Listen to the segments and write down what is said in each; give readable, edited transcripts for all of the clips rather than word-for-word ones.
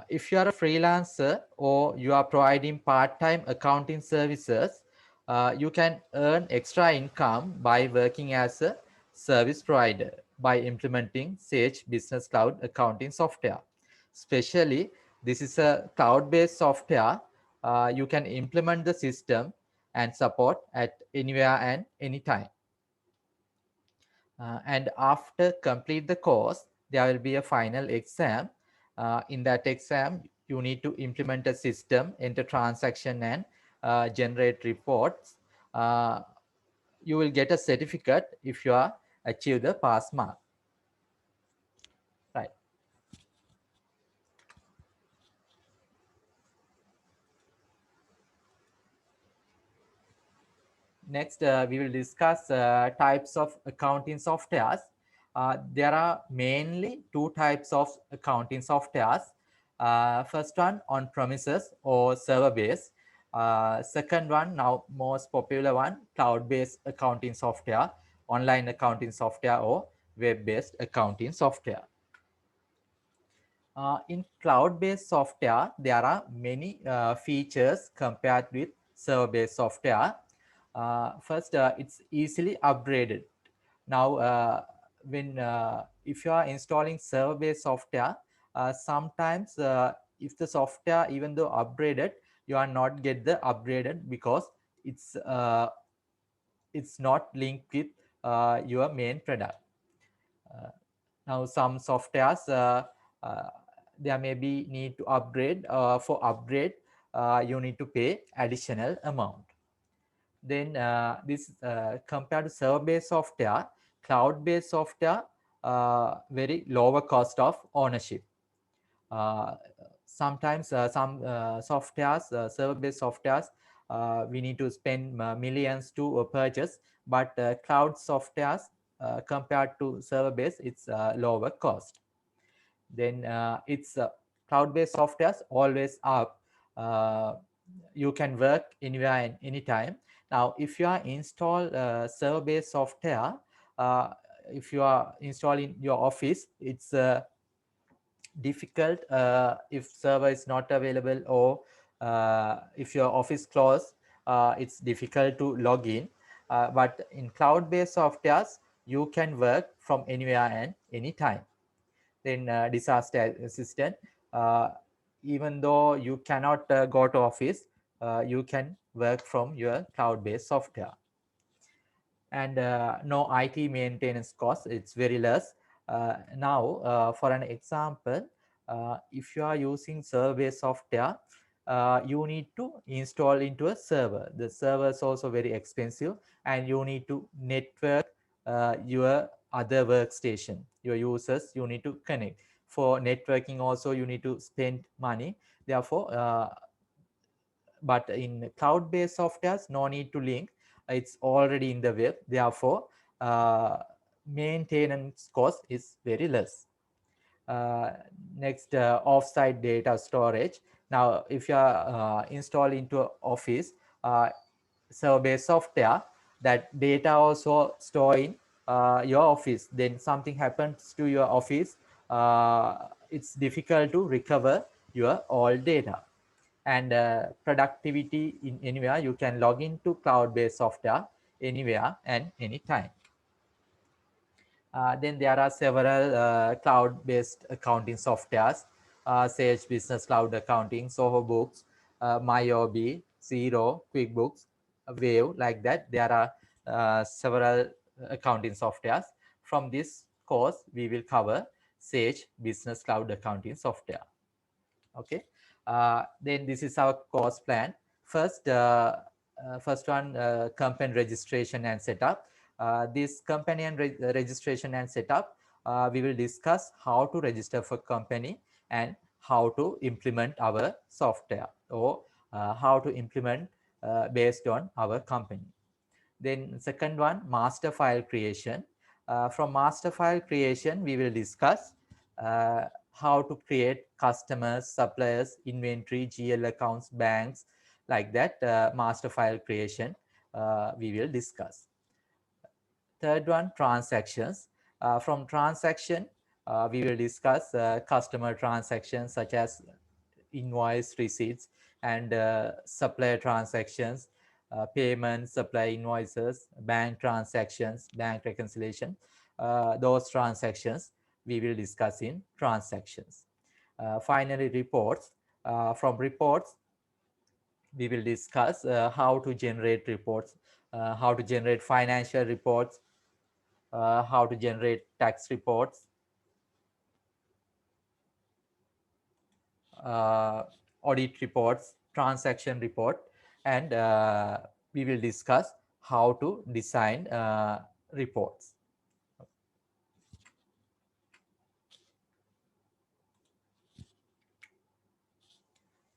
If you are a freelancer or you are providing part-time accounting services, you can earn extra income by working as a service provider by implementing Sage Business Cloud accounting software. Especially, this is a cloud-based software. You can implement the system and support at anywhere and anytime. And after complete the course, there will be a final exam. In that exam, you need to implement a system, enter transaction, and generate reports. Uh, you will get a certificate if you are achieve the pass mark. Right. Next, we will discuss types of accounting softwares. There are mainly two types of accounting softwares. First one, on-premises or server-based. Second one, now most popular one, cloud-based accounting software, online accounting software, or web-based accounting software. In cloud-based software, there are many features compared with server-based software. First, it's easily upgraded. Now, when if you are installing server-based software, sometimes if the software, even though upgraded, you are not get the upgraded because it's uh, it's not linked with your main product. Uh, Now, some softwares uh, there may be need to upgrade. For upgrade, you need to pay additional amount. Then this compared to server-based software, cloud-based software, very lower cost of ownership. Uh, Sometimes some softwares, server-based softwares, we need to spend millions to purchase, but cloud softwares compared to server-based, it's lower cost. Then it's cloud-based softwares always up. Uh, you can work anywhere and anytime. Now, if you are install server-based software, uh, if you are installing your office, it's difficult if server is not available, or if your office closed, it's difficult to log in. But in cloud-based softwares, you can work from anywhere and anytime. Then disaster assistant, uh, even though you cannot go to office, you can work from your cloud-based software. And no IT maintenance cost, it's very less. Now, for an example, if you are using server software, you need to install into a server. The server is also very expensive, and you need to network your other workstation, your users, you need to connect. For networking also, you need to spend money. Therefore, but in cloud-based softwares, no need to link. It's already in the web. Therefore, uh, maintenance cost is very less. Uh, Next, offsite data storage. Now, if you are installed into Office server-based software, that data also store in your office. Then something happens to your office, it's difficult to recover your all data. And productivity in anywhere, you can log into cloud-based software anywhere and anytime. Then there are several cloud-based accounting softwares: Sage Business Cloud Accounting, Soho Books, MyOB, Zero, QuickBooks, Wave, like that. There are several accounting softwares. From this course, we will cover Sage Business Cloud Accounting software. Okay. Then this is our course plan. First, first one, company registration and setup. This company and registration and setup, we will discuss how to register for company and how to implement our software, or how to implement based on our company. Then second one, master file creation. From master file creation, we will discuss uh, how to create customers, suppliers, inventory, GL accounts, banks, like that. Master file creation, we will discuss. Third one, transactions. From transaction, We will discuss customer transactions such as invoice receipts and supplier transactions, payments, supply invoices, bank transactions, bank reconciliation. Those transactions we will discuss in transactions. Finally, reports. From reports, we will discuss how to generate reports, how to generate financial reports, how to generate tax reports, uh, audit reports, transaction report, and we will discuss how to design reports.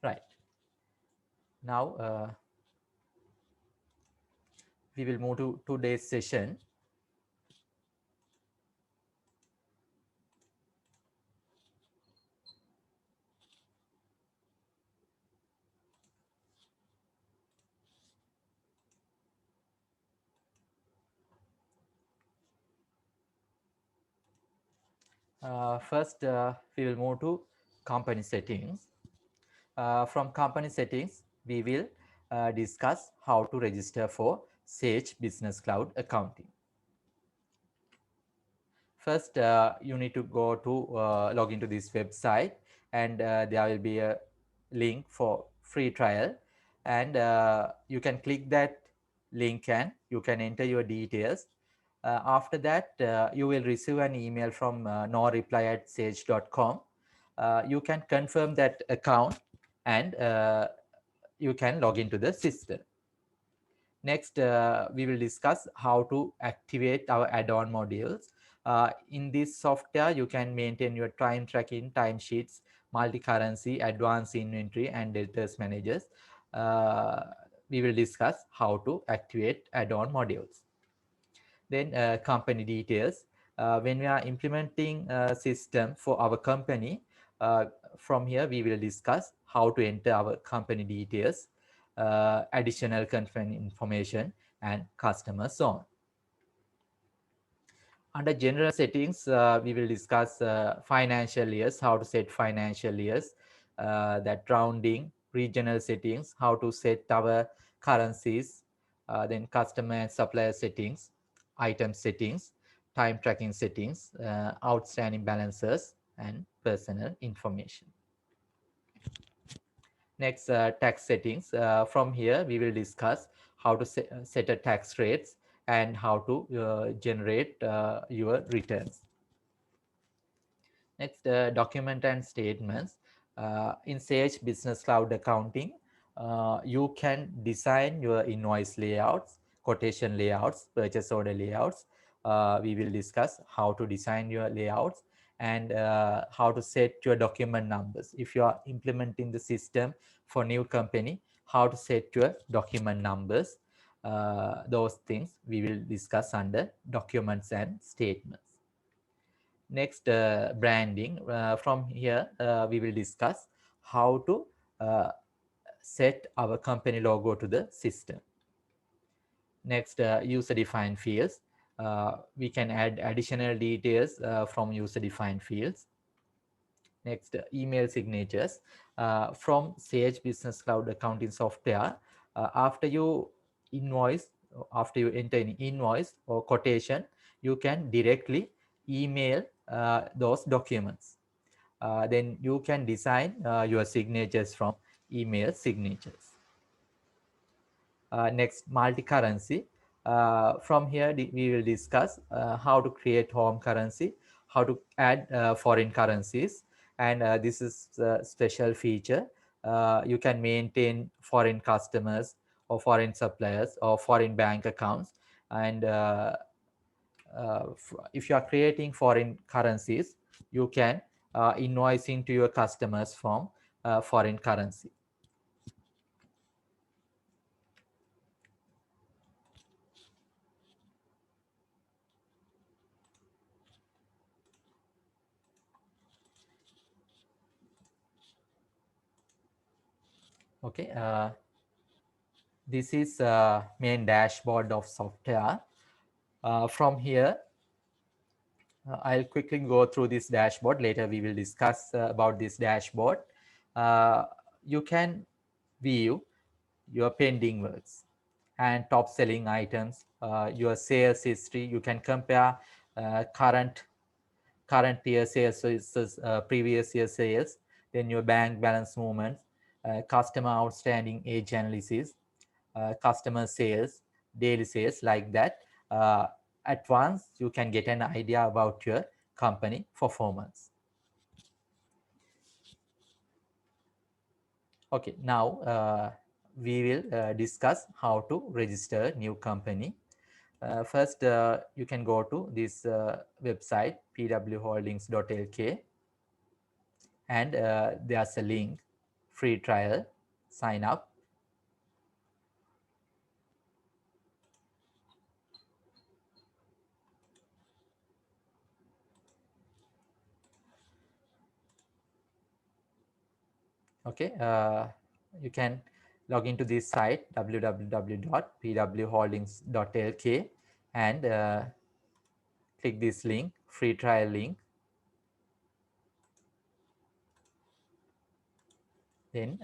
Right. Now, we will move to today's session. First, we will move to company settings. From company settings, we will discuss how to register for Sage Business Cloud accounting. First, you need to go to log into this website, and there will be a link for free trial, and you can click that link and you can enter your details. After that, you will receive an email from noreply@sage.com. You can confirm that account, and you can log into the system. Next, we will discuss how to activate our add-on modules. In this software, you can maintain your time tracking, timesheets, multi-currency, advanced inventory, and debtors managers. Uh, we will discuss how to activate add-on modules. Then company details. When we are implementing a system for our company, uh, from here we will discuss how to enter our company details, additional company information, and customer zone. Under general settings, we will discuss financial years, how to set financial years, that rounding, regional settings, how to set our currencies, then customer and supplier settings, item settings, time tracking settings, outstanding balances, and personal information. Next, tax settings. From here, we will discuss how to set a tax rates and how to generate your returns. Next, document and statements. In Sage Business Cloud Accounting, you can design your invoice layouts, quotation layouts, purchase order layouts. We will discuss how to design your layouts and how to set your document numbers. If you are implementing the system for new company, how to set your document numbers. Those things we will discuss under documents and statements. Next, branding. From here, we will discuss how to uh, set our company logo to the system. Next, user-defined fields. We can add additional details from user-defined fields. Next, email signatures. From Sage Business Cloud Accounting software, after you invoice, after you enter an invoice or quotation, you can directly email those documents. Then you can design your signatures from email signatures. Next, multi-currency. From here, we will discuss how to create home currency, how to add foreign currencies, and this is a special feature. You can maintain foreign customers or foreign suppliers or foreign bank accounts, and if you are creating foreign currencies, you can invoice into your customers from foreign currency. Okay, this is main dashboard of software. From here, I'll quickly go through this dashboard. Later we will discuss about this dashboard. Uh, you can view your pending works and top selling items, your sales history. You can compare current year sales versus previous year sales, then your bank balance movements, customer outstanding age analysis, customer sales, daily sales, like that. Uh, at once, you can get an idea about your company performance. Okay, now we will discuss how to register new company. First, you can go to this website, pwholdings.lk, and there's a link, free trial, sign up. Okay, you can log into this site, www.pwholdings.lk, and click this link, free trial link. Then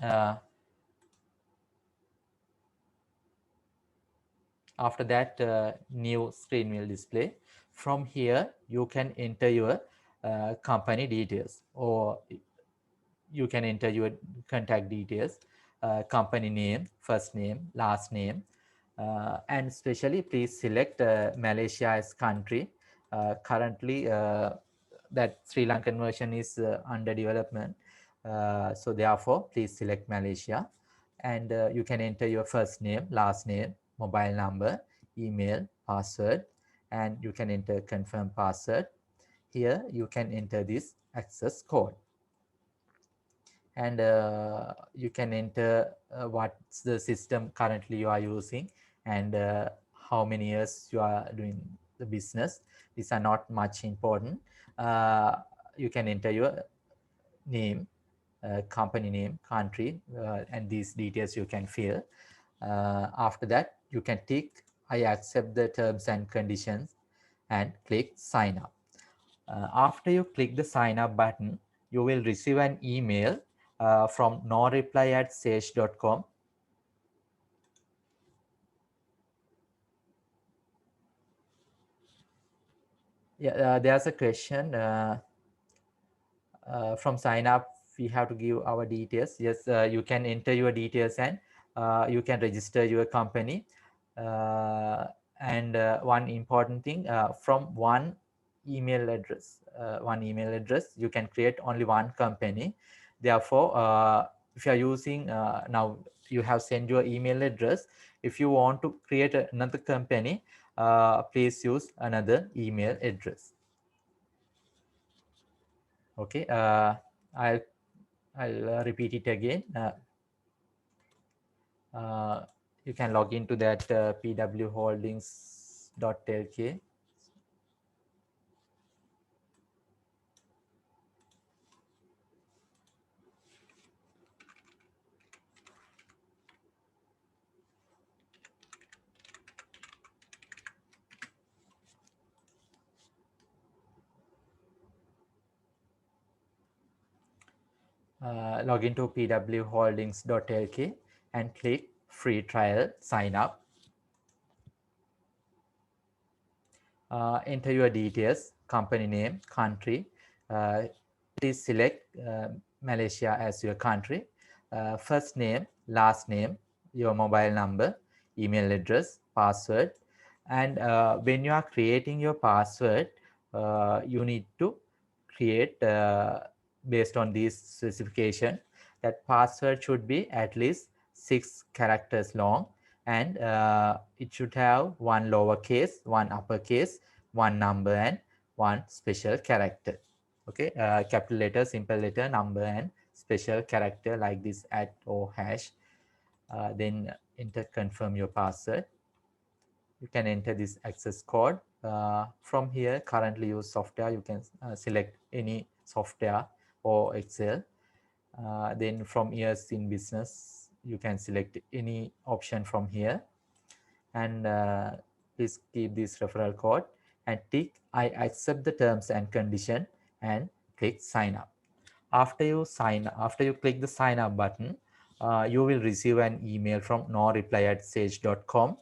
after that, new screen will display. From here, you can enter your company details, or you can enter your contact details, company name, first name, last name, and especially please select Malaysia as country. Currently, that Sri Lankan version is under development. So therefore, please select Malaysia, and you can enter your first name, last name, mobile number, email, password, and you can enter confirm password. Here you can enter this access code, and you can enter what's the system currently you are using, and how many years you are doing the business. These are not much important. uh, you can enter your name, company name, country, and these details you can fill. After that, you can tick I accept the terms and conditions and click sign up. After you click the sign up button, you will receive an email from no reply@sage.com. Yeah, there's a question from sign up. We have to give our details. Yes, you can enter your details, and you can register your company. Uh, and one important thing, from one email address, you can create only one company. Therefore, if you are using now, you have sent your email address. If you want to create another company, please use another email address. Okay, I'll repeat it again. Uh, you can log into that pwholdings.lk. Log into pwholdings.lk and click free trial sign up. Enter your details, company name, country. Please select Malaysia as your country. First name, last name, your mobile number, email address, password. And when you are creating your password, you need to create based on this specification. That password should be at least 6 characters long, and it should have one lowercase, one uppercase, one number, and one special character. Okay, capital letter, simple letter, number, and special character like this at or hash. Then enter confirm your password. You can enter this access code. From here, currently use software, you can select any software or Excel. Then from years in business, you can select any option from here, and please keep this referral code, and tick I accept the terms and condition and click sign up. After you click the sign up button, you will receive an email from no reply@sage.com.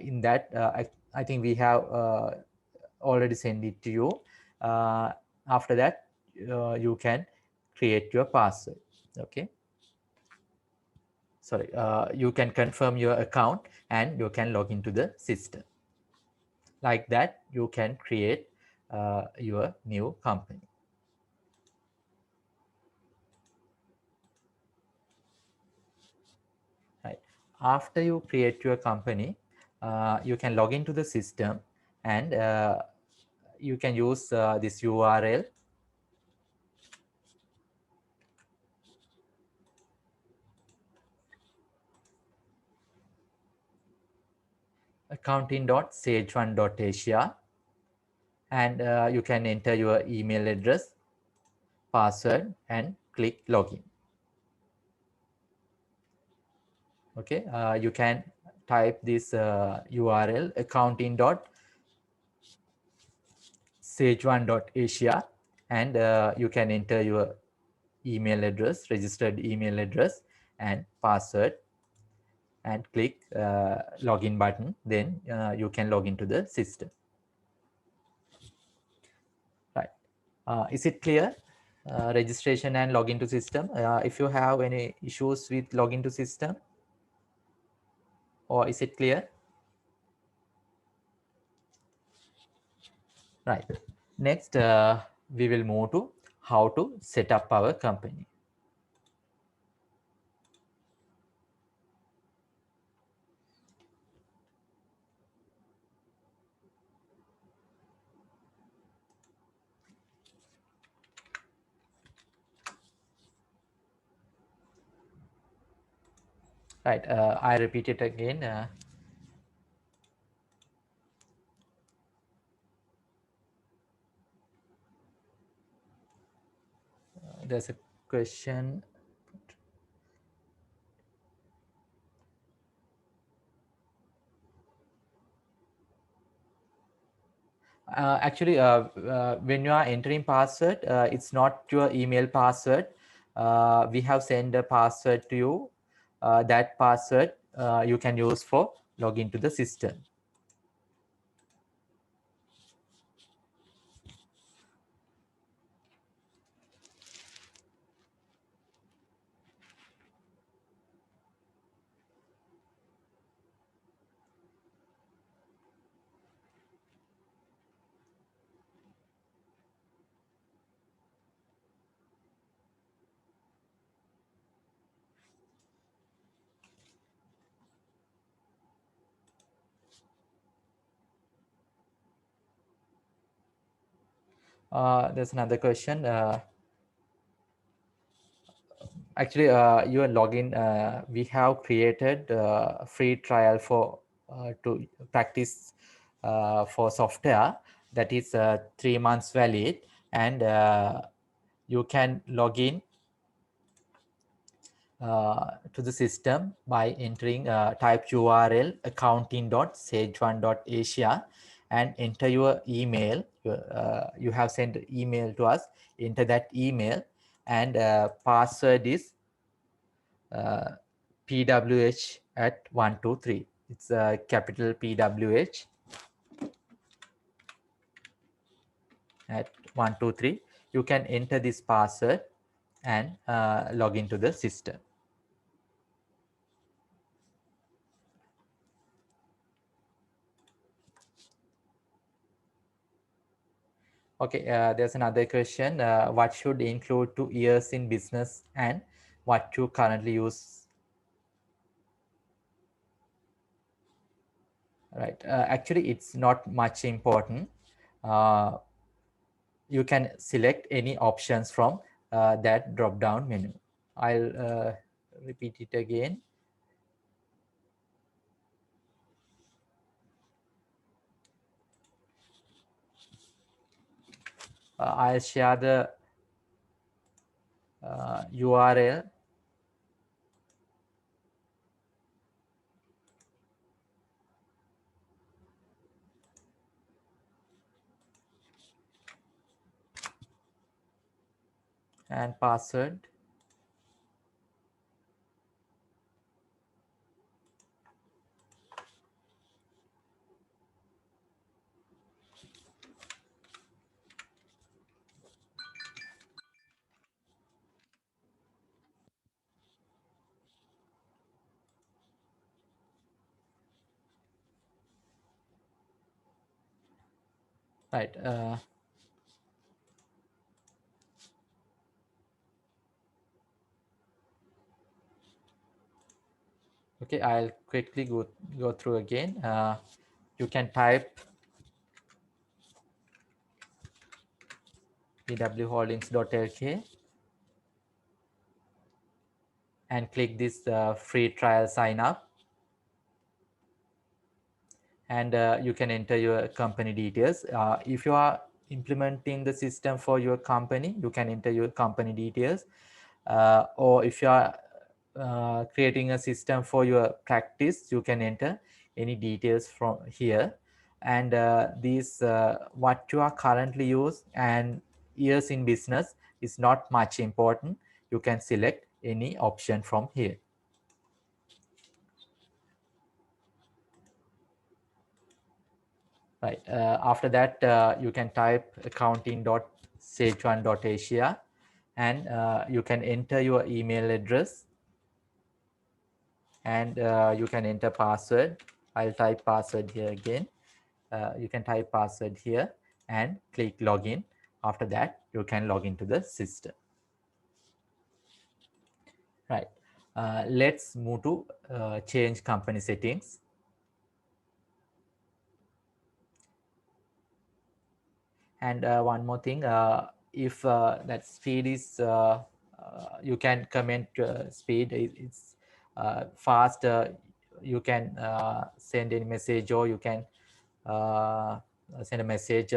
In that, I think we have already sent it to you. After that, you can create your password. Okay, sorry, you can confirm your account and you can log into the system. Like that, you can create your new company. Right. After you create your company, you can log into the system and you can use this URL, accounting.sage1.asia, and you can enter your email address, password, and click login. Okay, you can type this URL, accounting.sage1.asia, and you can enter your email address, registered email address, and password, and click login button. Then you can log into the system. Right. Is it clear? Registration and login to system. If you have any issues with login to system, or is it clear? Right. Next, we will move to how to set up our company. Right. I repeat it again. There's a question. Actually, when you are entering password, it's not your email password. We have sent a password to you. That password you can use for login to the system. There's another question. Actually, your login, we have created a free trial for to practice for software that is 3 months valid, and you can log in to the system by entering type URL accounting.sage1.asia and enter your email. You have sent email to us. Enter that email, and password is PWH at 123. It's a capital PWH at 123. You can enter this password and log into the system. Okay, there's another question. What should include 2 years in business and what you currently use? Right. Actually, it's not much important. Uh, you can select any options from that drop down menu. I'll repeat it again. I'll share the URL. and password. Right. Okay, I'll quickly go through again. You can type pwholdings.lk and click this free trial sign up, and you can enter your company details. If you are implementing the system for your company, you can enter your company details, or if you are creating a system for your practice, you can enter any details from here. And these what you are currently use and years in business is not much important. You can select any option from here. Right. After that, you can type accounting.sage1.asia, and you can enter your email address, and you can enter password. I'll type password here again. You can type password here and click login. After that, you can log into the system. Right. Let's move to change company settings. And one more thing, if that speed is, you can comment speed, it's fast, you can send any message, or you can uh, send a message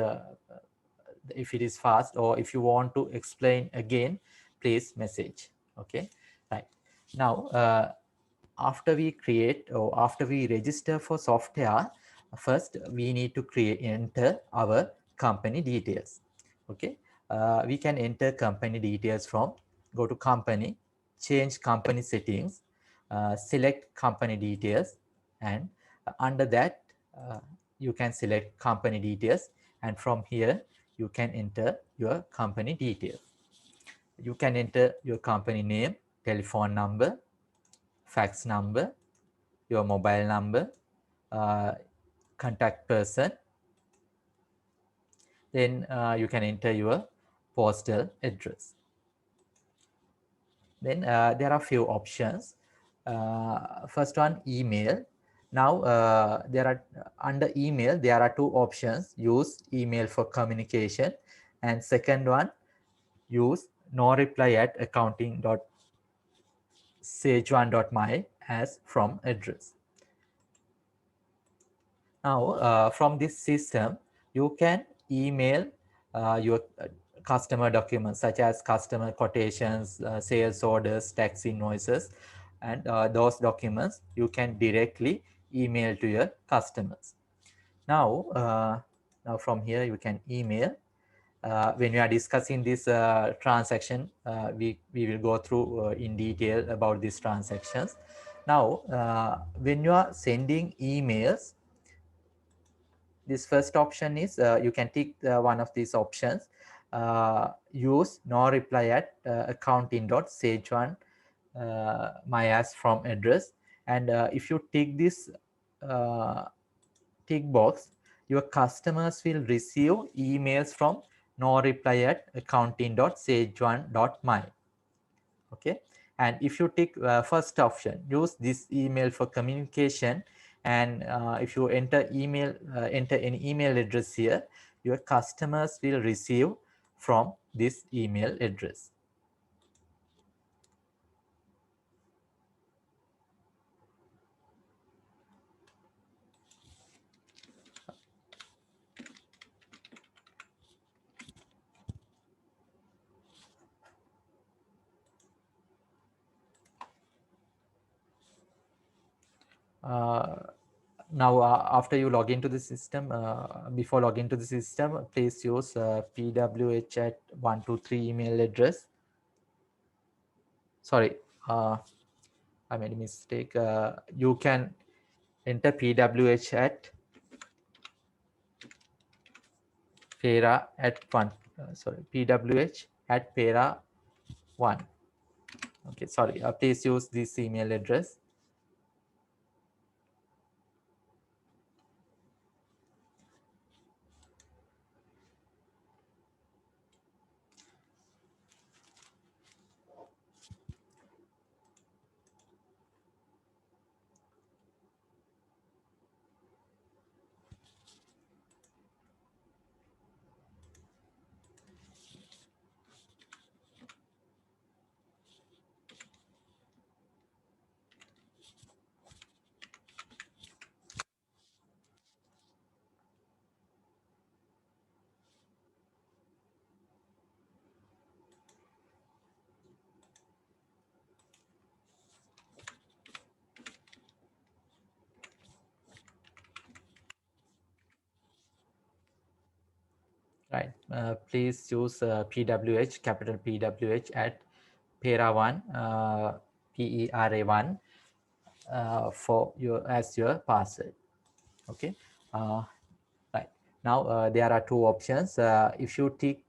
if it is fast, or if you want to explain again, please message. Okay, right. Now, after we create or after we register for software, first we need to enter our company details. Okay, we can enter company details from, go to company, change company settings, select company details, and under that uh, you can select company details, and from here you can enter your company details. You can enter your company name, telephone number, fax number, your mobile number, uh, contact person. Then you can enter your postal address. Then there are few options. First one, email. Now there are, under email there are two options: use email for communication, and second one, use no reply at accounting.sage1.my as from address. Now, from this system, you can email your customer documents such as customer quotations, sales orders, tax invoices, and those documents you can directly email to your customers. Now, now from here you can email. When we are discussing this transaction, we will go through in detail about these transactions. Now, when you are sending emails, this first option is, you can tick one of these options, use no reply at accounting.sage1 my as from address, and if you tick this uh, tick box, your customers will receive emails from no reply at accounting.sage1.my. Okay, and if you tick first option, use this email for communication, and if you enter email, enter an email address here, your customers will receive from this email address. Now, after you log into the system, before login to the system, please use pwh at 123 email address. sorry, I made a mistake. You can enter pwh at Pera at 1. Sorry, pwh at Pera 1. Okay, sorry. Please use this email address. Right. Please use PWH, capital PWH at Pera1, PERA1 for your as your password. Okay. Right. Now there are two options. If you tick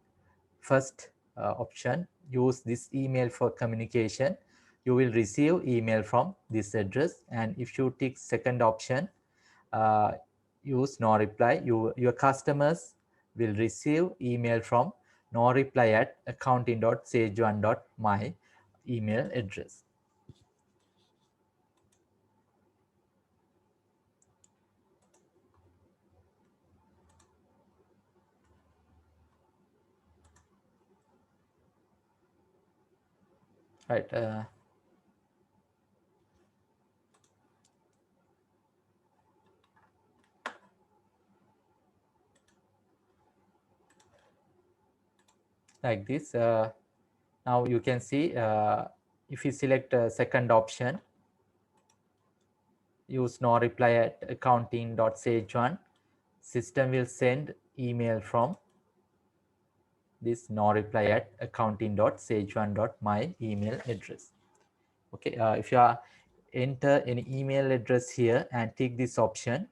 first option, use this email for communication, you will receive email from this address. And if you tick second option, uh, use no reply, your customers will receive email from no reply at accounting.sage1.my email address. Right. Like this. Now you can see if you select second option, use no reply at accounting.sage1, system will send email from this no reply at accounting.sage1.my email address. Okay, if you are enter any email address here and tick this option,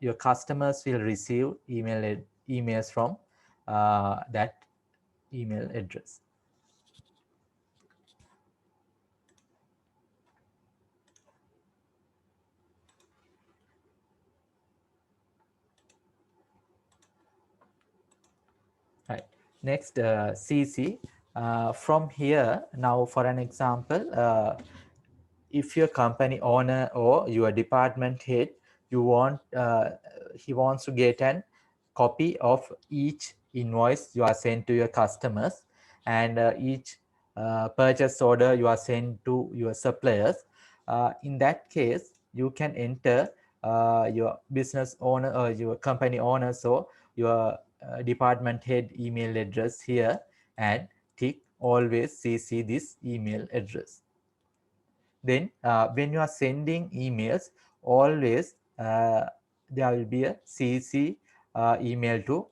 your customers will receive emails from that email address. Right. Next, CC. From here, now for an example, if your company owner or your department head, you want he wants to get an copy of each invoice you are sent to your customers, and each purchase order you are sent to your suppliers. In that case, you can enter your business owner or your company owner, so your department head email address here, and tick always CC this email address. Then when you are sending emails, always there will be a CC email to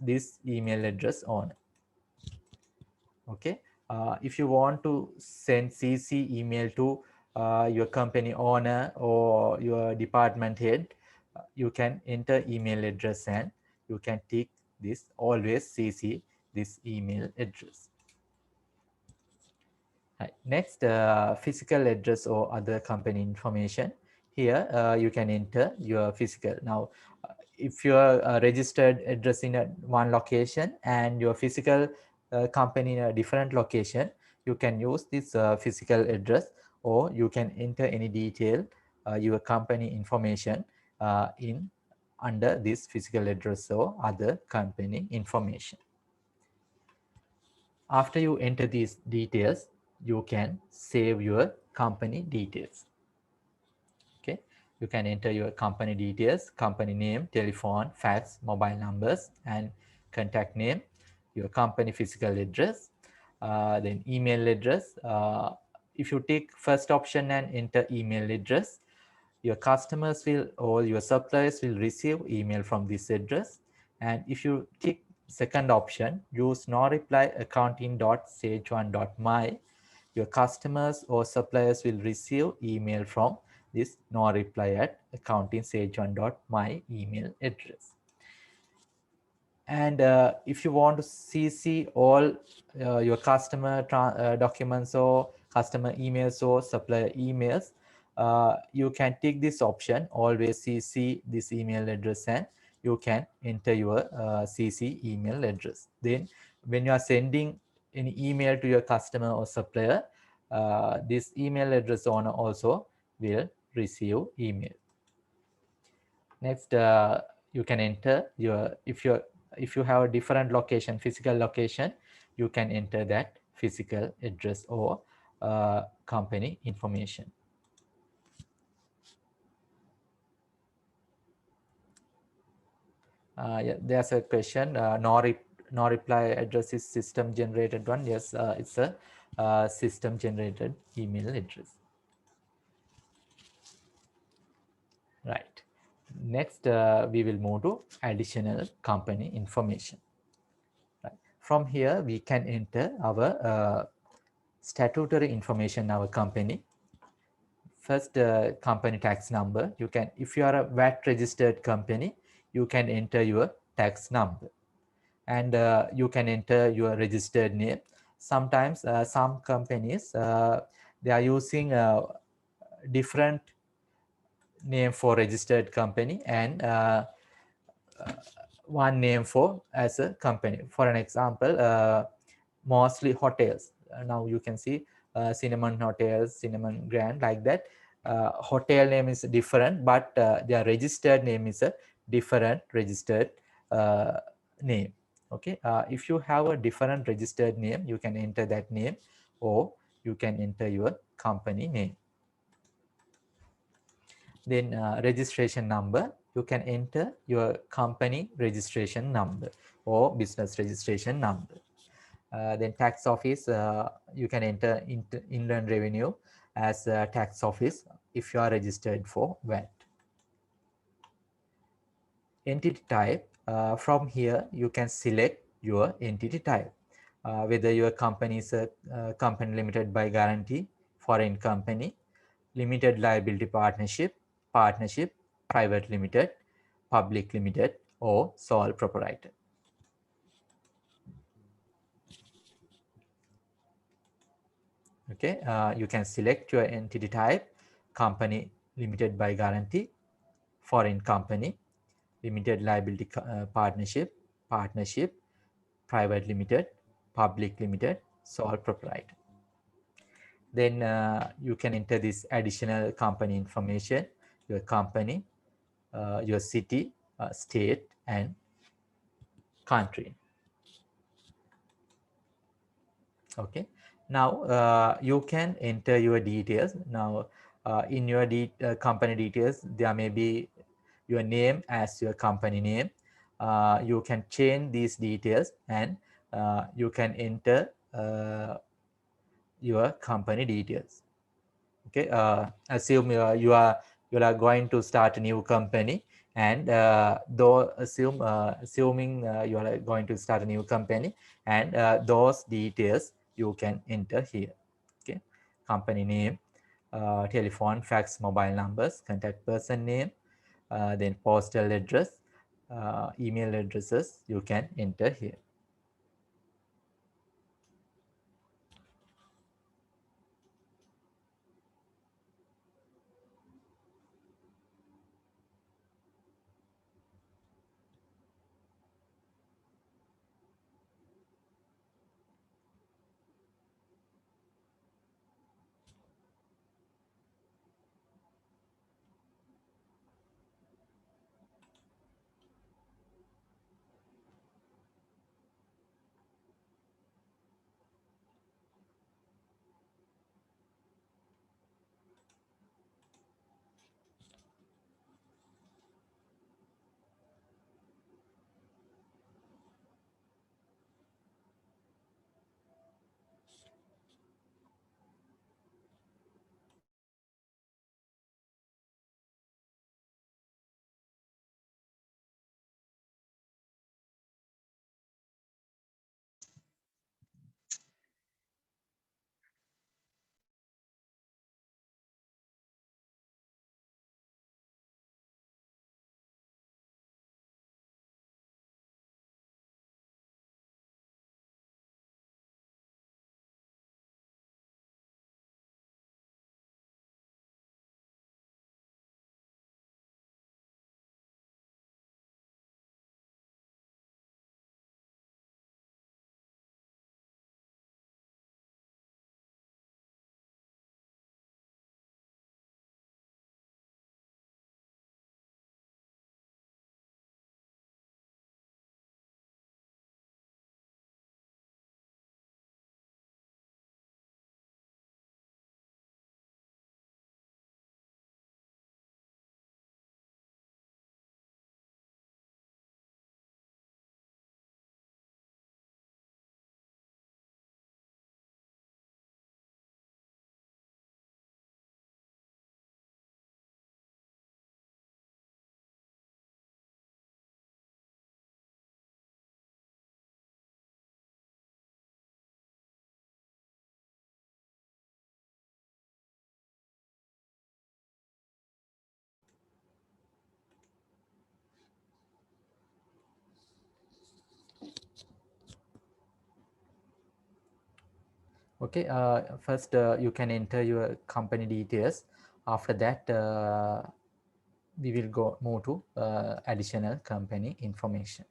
this email address on. Okay. If you want to send CC email to your company owner or your department head, you can enter email address and you can tick this always CC this email address. Right. Next, physical address or other company information. Here, you can enter your physical. Now, if your registered address in one location and your physical company in a different location, you can use this physical address, or you can enter any detail, your company information in under this physical address or other company information. After you enter these details, you can save your company details. Okay, you can enter your company details, company name, telephone, fax, mobile numbers, and contact name, your company physical address, then email address. If you take first option and enter email address, your customers will or your suppliers will receive email from this address. And if you tick second option, use no reply accounting.sage1.my. Your customers or suppliers will receive email from this no reply at accounting.sage1.my email address. And if you want to CC all your customer documents or customer emails or supplier emails, you can take this option, always CC this email address, and you can enter your CC email address. Then when you are sending an email to your customer or supplier, this email address owner also will receive email. Next, you can enter your, if you have a different location, physical location, you can enter that physical address or company information. Yeah, there's a question. No reply address is system generated one. Yes, it's a system generated email address. Right. Next, we will move to additional company information. Right. From here, we can enter our statutory information in our company. First, company tax number. You can, if you are a VAT registered company, you can enter your tax number, and you can enter your registered name. Sometimes some companies they are using a different name for registered company and one name for as a company. For an example, mostly hotels. Now you can see Cinnamon Hotels, Cinnamon Grand, like that. Hotel name is different, but their registered name is a different registered name. Okay, if you have a different registered name, you can enter that name, or you can enter your company name. Then registration number, you can enter your company registration number or business registration number. Then tax office, you can enter Inland Revenue as a tax office if you are registered for VAT. Entity type, from here you can select your entity type, whether your company is a company limited by guarantee, foreign company, limited liability partnership, private limited, public limited, or sole proprietor. Okay, you can select your entity type: company limited by guarantee, foreign company, limited liability partnership, private limited, public limited, sole proprietor. Then you can enter this additional company information: your company, your city, state, and country. Okay, now you can enter your details. Now in your company details, there may be your name as your company name. You can change these details, and you can enter your company details. Okay, assume you are going to start a new company, and though assuming you are going to start a new company, and those details you can enter here. Okay, company name, telephone, fax, mobile numbers, contact person name, then postal address, email addresses you can enter here. Okay, first you can enter your company details. After that, we will move to additional company information.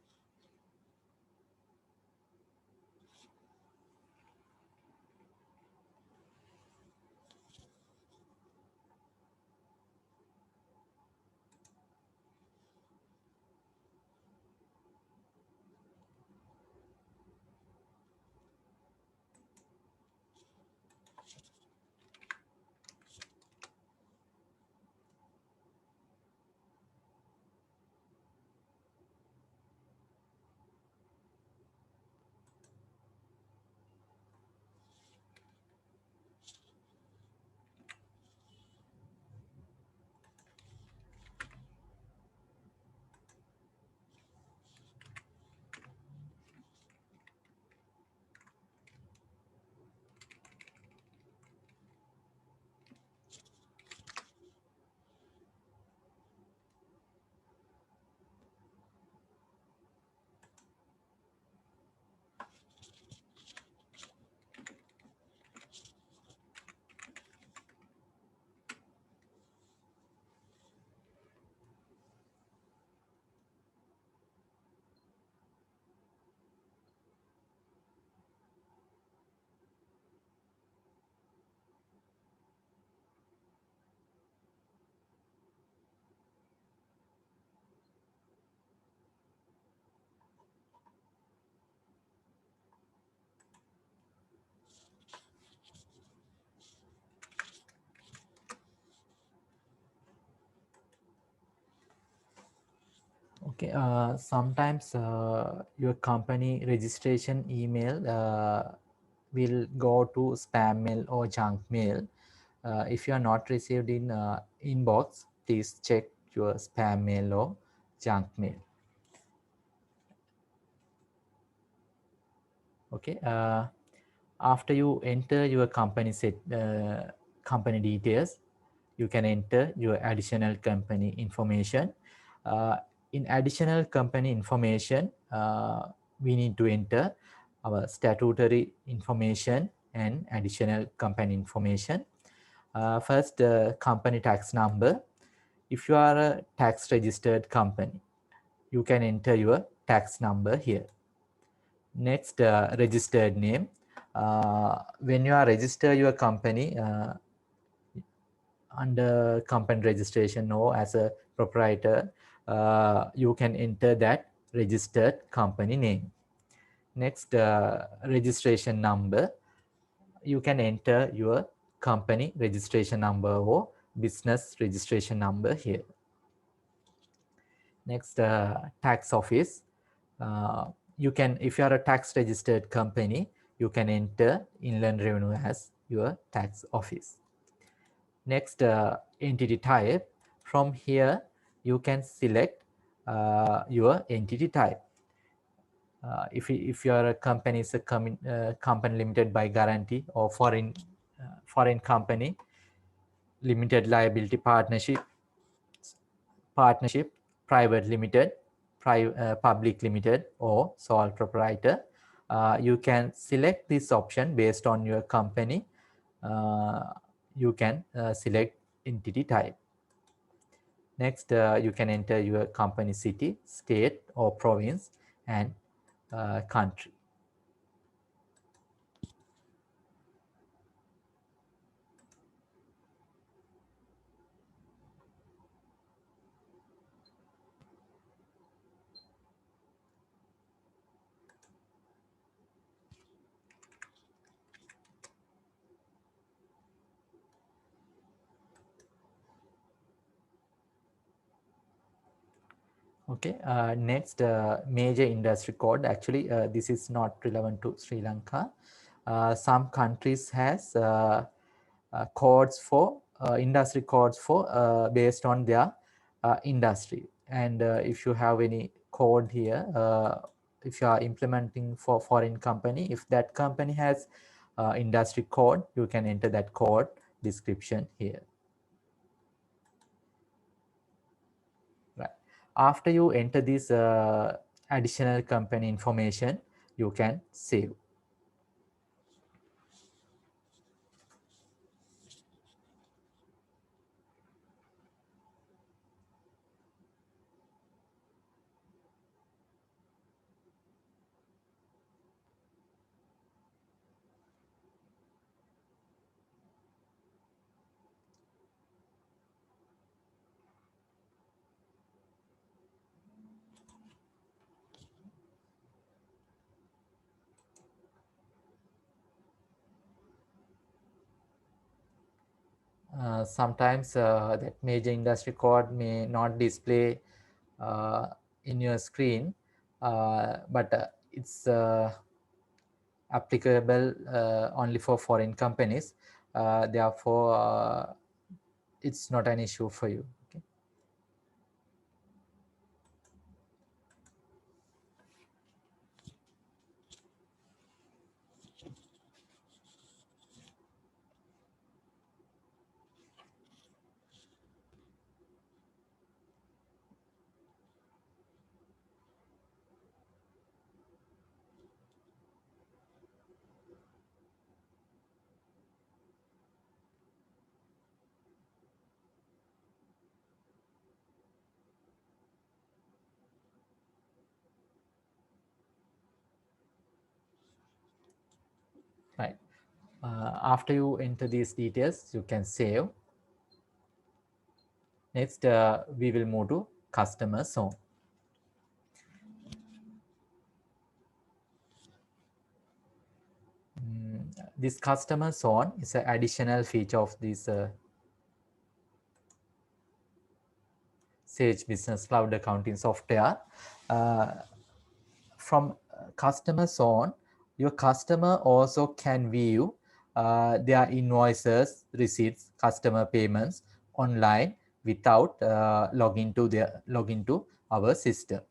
Okay, sometimes your company registration email will go to spam mail or junk mail. If you are not received in inbox, please check your spam mail or junk mail. Okay, after you enter your company details, you can enter your additional company information. Uh, in additional company information, we need to enter our statutory information and additional company information. First, company tax number. If you are a tax registered company, you can enter your tax number here. Next, registered name. When you are register your company under company registration or as a proprietor, you can enter that registered company name. Next, registration number. You can enter your company registration number or business registration number here. Next, tax office. You can, if you are a tax registered company, you can enter Inland Revenue as your tax office. Next, entity type. From here, you can select your entity type. If your company is a company limited by guarantee or foreign company, limited liability partnership, private limited, public limited, or sole proprietor, you can select this option based on your company. You can select entity type. Next, you can enter your company city, state or province, and country. Okay, next, major industry code. Actually, this is not relevant to Sri Lanka. Some countries has codes for industry codes for based on their industry. And if you have any code here, if you are implementing for foreign company, if that company has industry code, you can enter that code description here. Right. After you enter this additional company information, you can save. sometimes that major industry code may not display uh, in your screen, but it's applicable only for foreign companies. Therefore, it's not an issue for you. Okay. Right. After you enter these details, you can save. Next, we will move to customer zone. This customer zone is an additional feature of this Sage Business Cloud accounting software. Uh, from customer zone, your customer also can view their invoices, receipts, customer payments online without login to our system.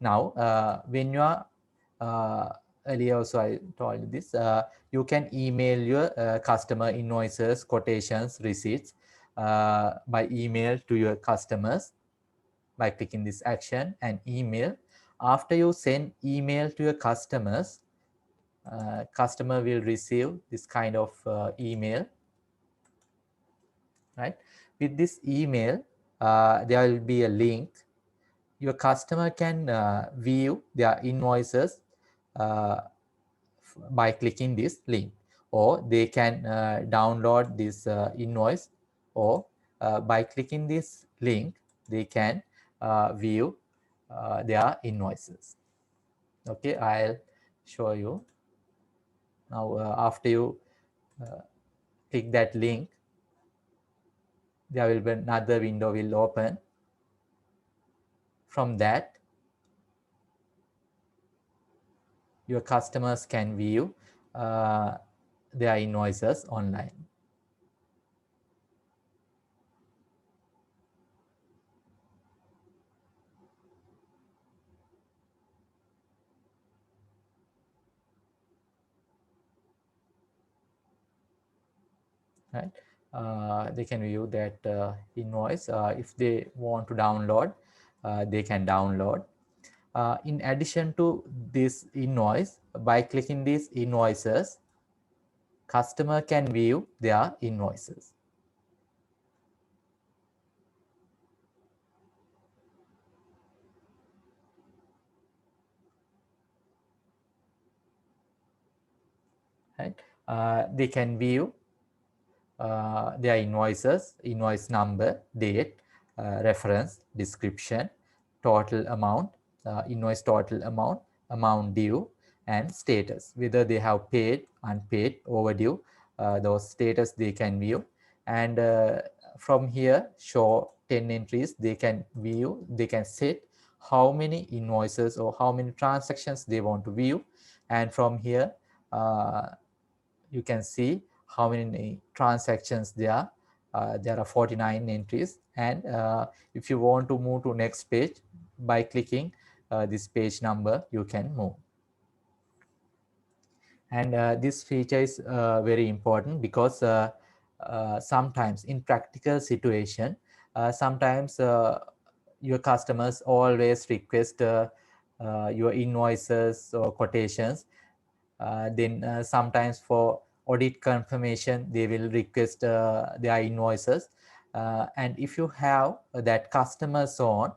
Now, when you are earlier also I told you this, you can email your customer invoices, quotations, receipts by email to your customers by clicking this action and email. After you send email to your customers, customer will receive this kind of email, right? With this email, there will be a link. Your customer can view their invoices uh, by clicking this link, or they can download this invoice, or by clicking this link, they can view their invoices. Okay, I'll show you now. After you click that link, there will be another window will open. From that, your customers can view uh, their invoices online. Right? They can view that invoice. If they want to download, they can download. In addition to this invoice, by clicking these invoices, customer can view their invoices. Right? They can view their invoices, invoice number, date, reference, description, total amount, invoice total amount, amount due, and status, whether they have paid, unpaid, overdue, those status they can view. And from here, show 10 entries, they can view, they can set how many invoices or how many transactions they want to view. And from here, you can see how many transactions there are. There are 49 entries, and if you want to move to next page, by clicking this page number, you can move. And this feature is very important because sometimes in practical situation, sometimes your customers always request your invoices or quotations. Then sometimes for audit confirmation, they will request their invoices. And if you have that customer zone,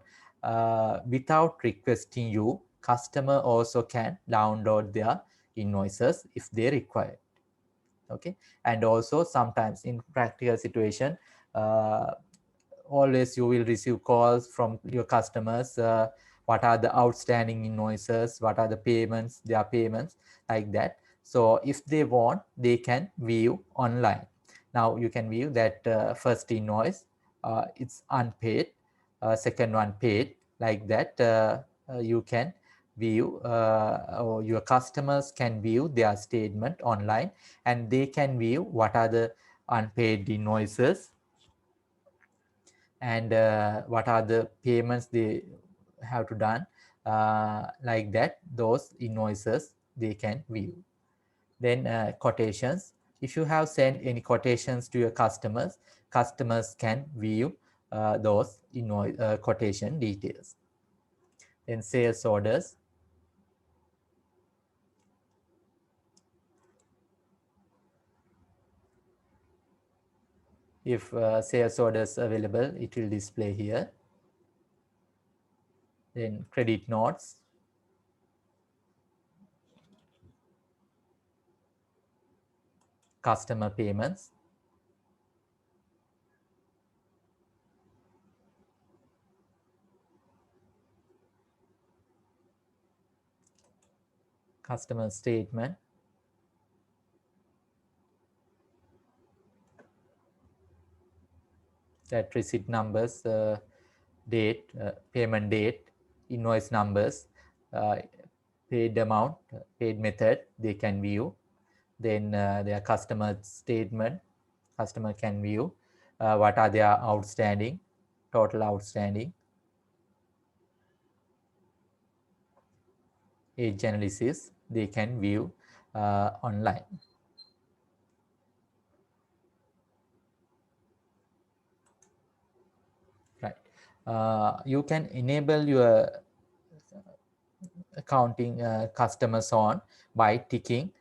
without requesting you, customer also can download their invoices if they require. Okay. And also sometimes in practical situation, uh, always you will receive calls from your customers. What are the outstanding invoices, what are the payments, their payments, like that. So if they want, they can view online. Now you can view that first invoice, it's unpaid, second one paid, like that. You can view, or your customers can view their statement online, and they can view what are the unpaid invoices and what are the payments they have to done, like that. Those invoices they can view. Then quotations, if you have sent any quotations to your customers, customers can view those invoice quotation details. Then sales orders, if sales orders available, it will display here. Then credit notes, customer payments, customer statement, that receipt numbers, date, payment date, invoice numbers, paid amount, paid method, they can view. Then their customer statement, customer can view what are their outstanding, total outstanding. Age analysis, they can view online. Right. You can enable your accounting customers on by ticking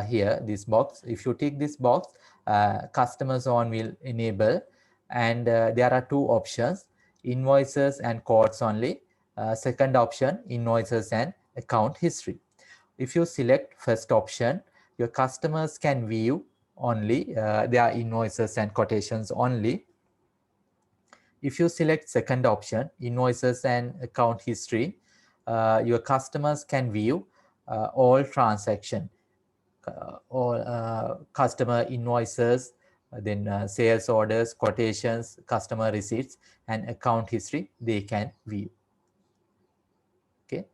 here this box. If you tick this box, customers on will enable, and there are two options: invoices and quotes only. Second option, invoices and account history. If you select first option, your customers can view only their invoices and quotations only. If you select second option, invoices and account history, your customers can view all transaction, all customer invoices, then sales orders, quotations, customer receipts, and account history they can view. Okay,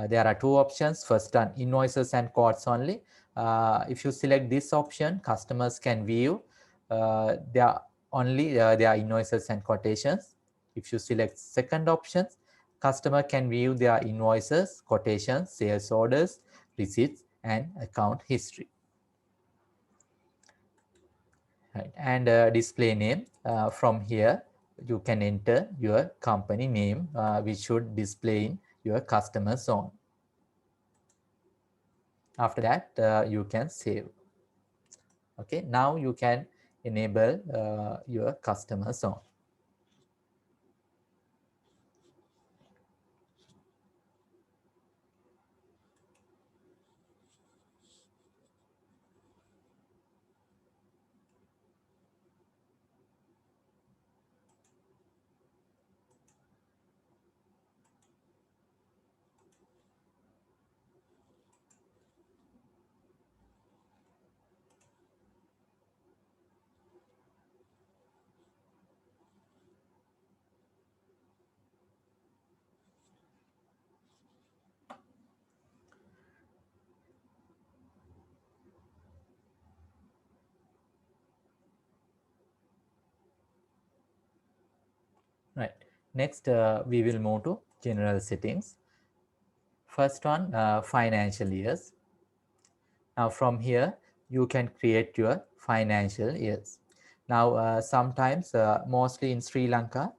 there are two options. First one, invoices and quotes only. If you select this option, customers can view their only their invoices and quotations. If you select second option, customer can view their invoices, quotations, sales orders, receipts, and account history. Right. And display name, from here you can enter your company name, which should display in your customer zone. After that, you can save. Okay, now you can enable your customer zone. Right. Next, we will move to general settings. First one, financial years. Now from here, you can create your financial years. Now, sometimes, mostly in Sri Lanka,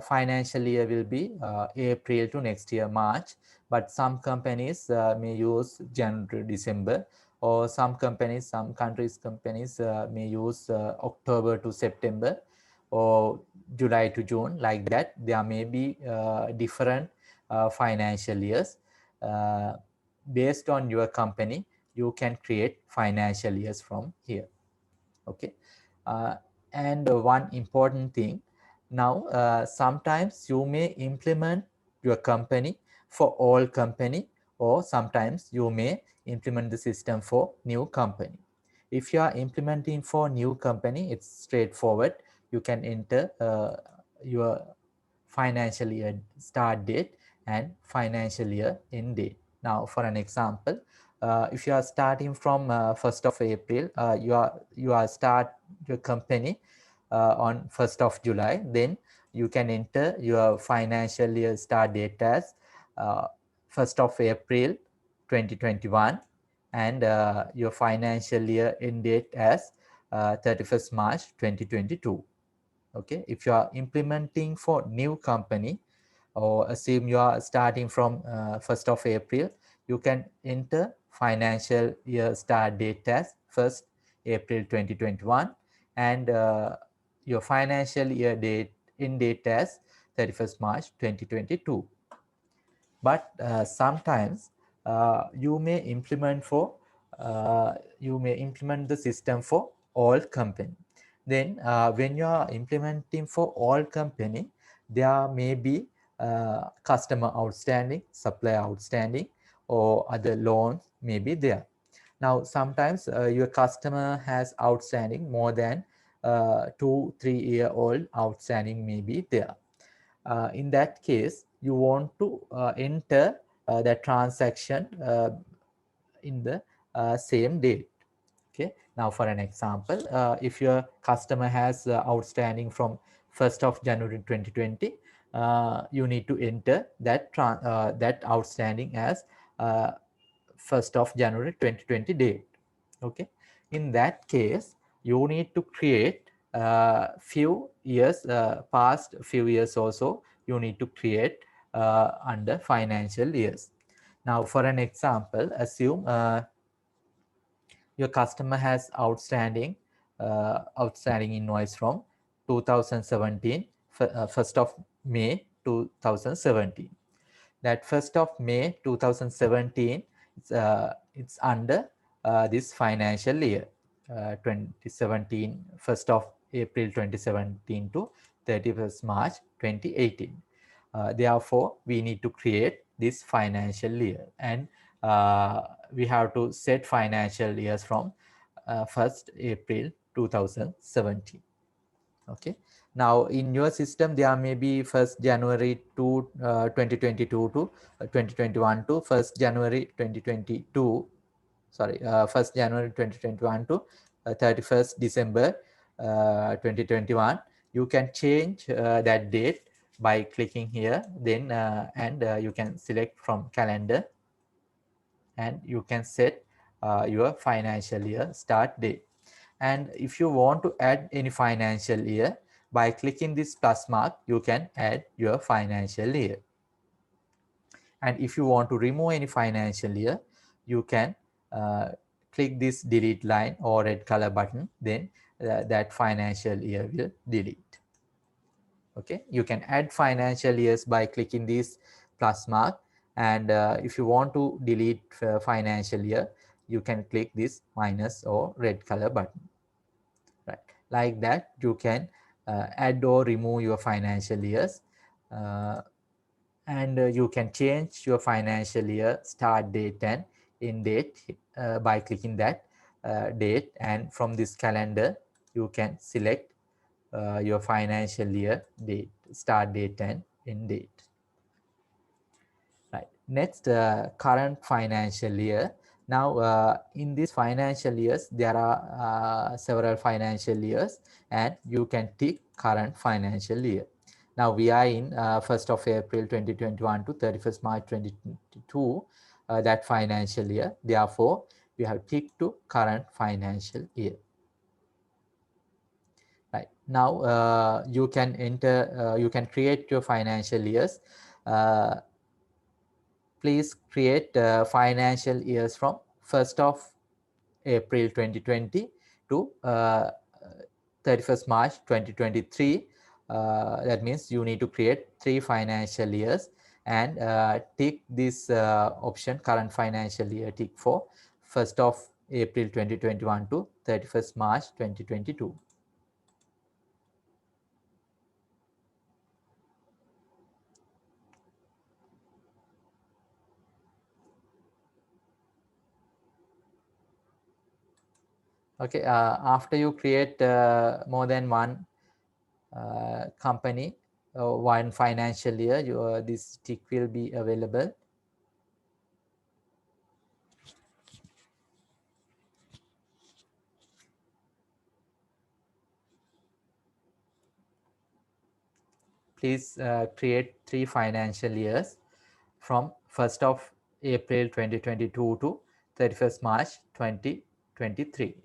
financial year will be April to next year, March. But some companies may use January, December, or some companies, some countries' companies may use October to September, or July to June, like that. There may be different financial years. Based on your company, you can create financial years from here. Okay, uh, and one important thing, now sometimes you may implement your company for all company, or sometimes you may implement the system for new company. If you are implementing for new company, it's straightforward. You can enter your financial year start date and financial year end date. Now, for an example, if you are starting from 1st of April, you are start your company on 1st of July, then you can enter your financial year start date as 1st of April 2021 and your financial year end date as 31st March 2022. Okay, if you are implementing for new company, or assume you are starting from 1st of April, you can enter financial year start date as 1st April 2021 and your financial year date in date as 31st March 2022. But sometimes you may implement for you may implement the system for all company. Then when you are implementing for all company, there may be customer outstanding, supplier outstanding, or other loans may be there. Now sometimes your customer has outstanding more than 2-3 year old outstanding may be there. In that case, you want to enter that transaction in the same date. Okay. Now, for an example, if your customer has outstanding from 1st of January 2020, you need to enter that outstanding as 1st of January 2020 date. Okay. In that case, you need to create few years, past few years also, you need to create under financial years. Now, for an example, assume your customer has outstanding invoice from 2017, 1st of May 2017. That 1st of May 2017, it's under this financial year 2017, 1st of April 2017 to 31st March 2018. Therefore, we need to create this financial year, and we have to set financial years from 1st April 2017. Okay. Now, in your system, there may be 1st January to 2022 to 2021 to 1st January 2022. Sorry, 1st January 2021 to 31st December 2021. You can change that date by clicking here, then and you can select from calendar, and you can set your financial year start date. And if you want to add any financial year, by clicking this plus mark, you can add your financial year. And if you want to remove any financial year, you can click this delete line or red color button, then that financial year will delete. Okay, you can add financial years by clicking this plus mark, and if you want to delete financial year, you can click this minus or red color button. Right, like that you can add or remove your financial years, and you can change your financial year start date and end date by clicking that date, and from this calendar you can select your financial year date, start date and end date. Right. Next, current financial year. Now, in these financial years, there are several financial years, and you can tick current financial year. Now, we are in 1st of April 2021 to 31st March 2022, that financial year. Therefore, we have ticked to current financial year. Right. Now, you can enter, you can create your financial years. Please create financial years from 1st of April 2020 to 31st March 2023. That means you need to create 3 financial years, and tick this option current financial year, tick for 1st of April 2021 to 31st March 2022. Okay, after you create more than one company, one financial year, this tick will be available. Please create 3 financial years from 1st of April 2022 to 31st March 2023.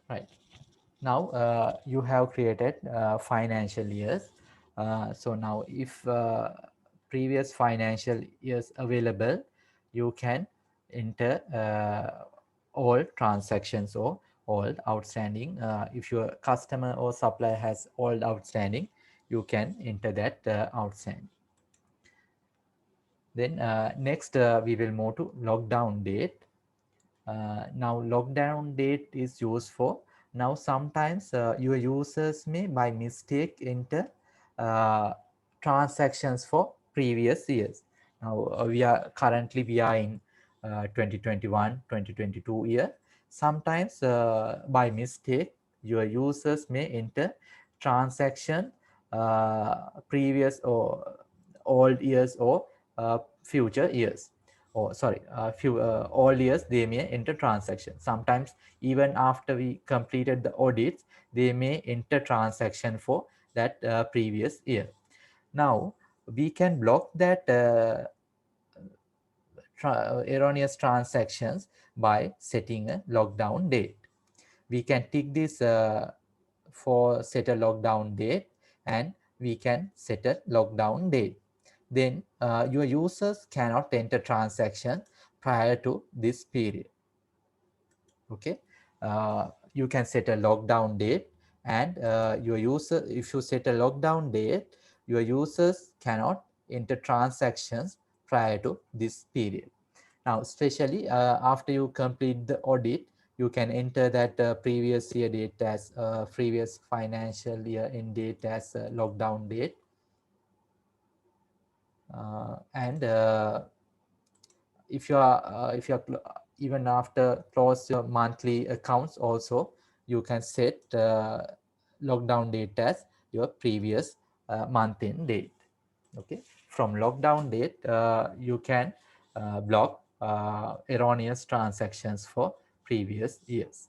Right. Now you have created financial years. So now if previous financial years available, you can enter all transactions or all outstanding. If your customer or supplier has all outstanding, you can enter that outstanding. Then next we will move to lockdown date. Now lockdown date is used for, now sometimes your users may by mistake enter uh, transactions for previous years. Now we are in 2021 2022 year. Sometimes by mistake your users may enter transaction previous or old years or future years. or sorry, few all years they may enter transactions. Sometimes even after we completed the audits, they may enter transaction for that previous year. Now we can block that erroneous transactions by setting a lockdown date. We can tick this for set a lockdown date, and we can set a lockdown date. Then your users cannot enter transaction prior to this period. Okay, you can set a lockdown date, and your user, if you set a lockdown date, your users cannot enter transactions prior to this period. Now, especially after you complete the audit, you can enter that previous year date as previous financial year end date as lockdown date. And if you are even after close your monthly accounts also, you can set lockdown date as your previous month in date. Okay, from lockdown date you can block erroneous transactions for previous years.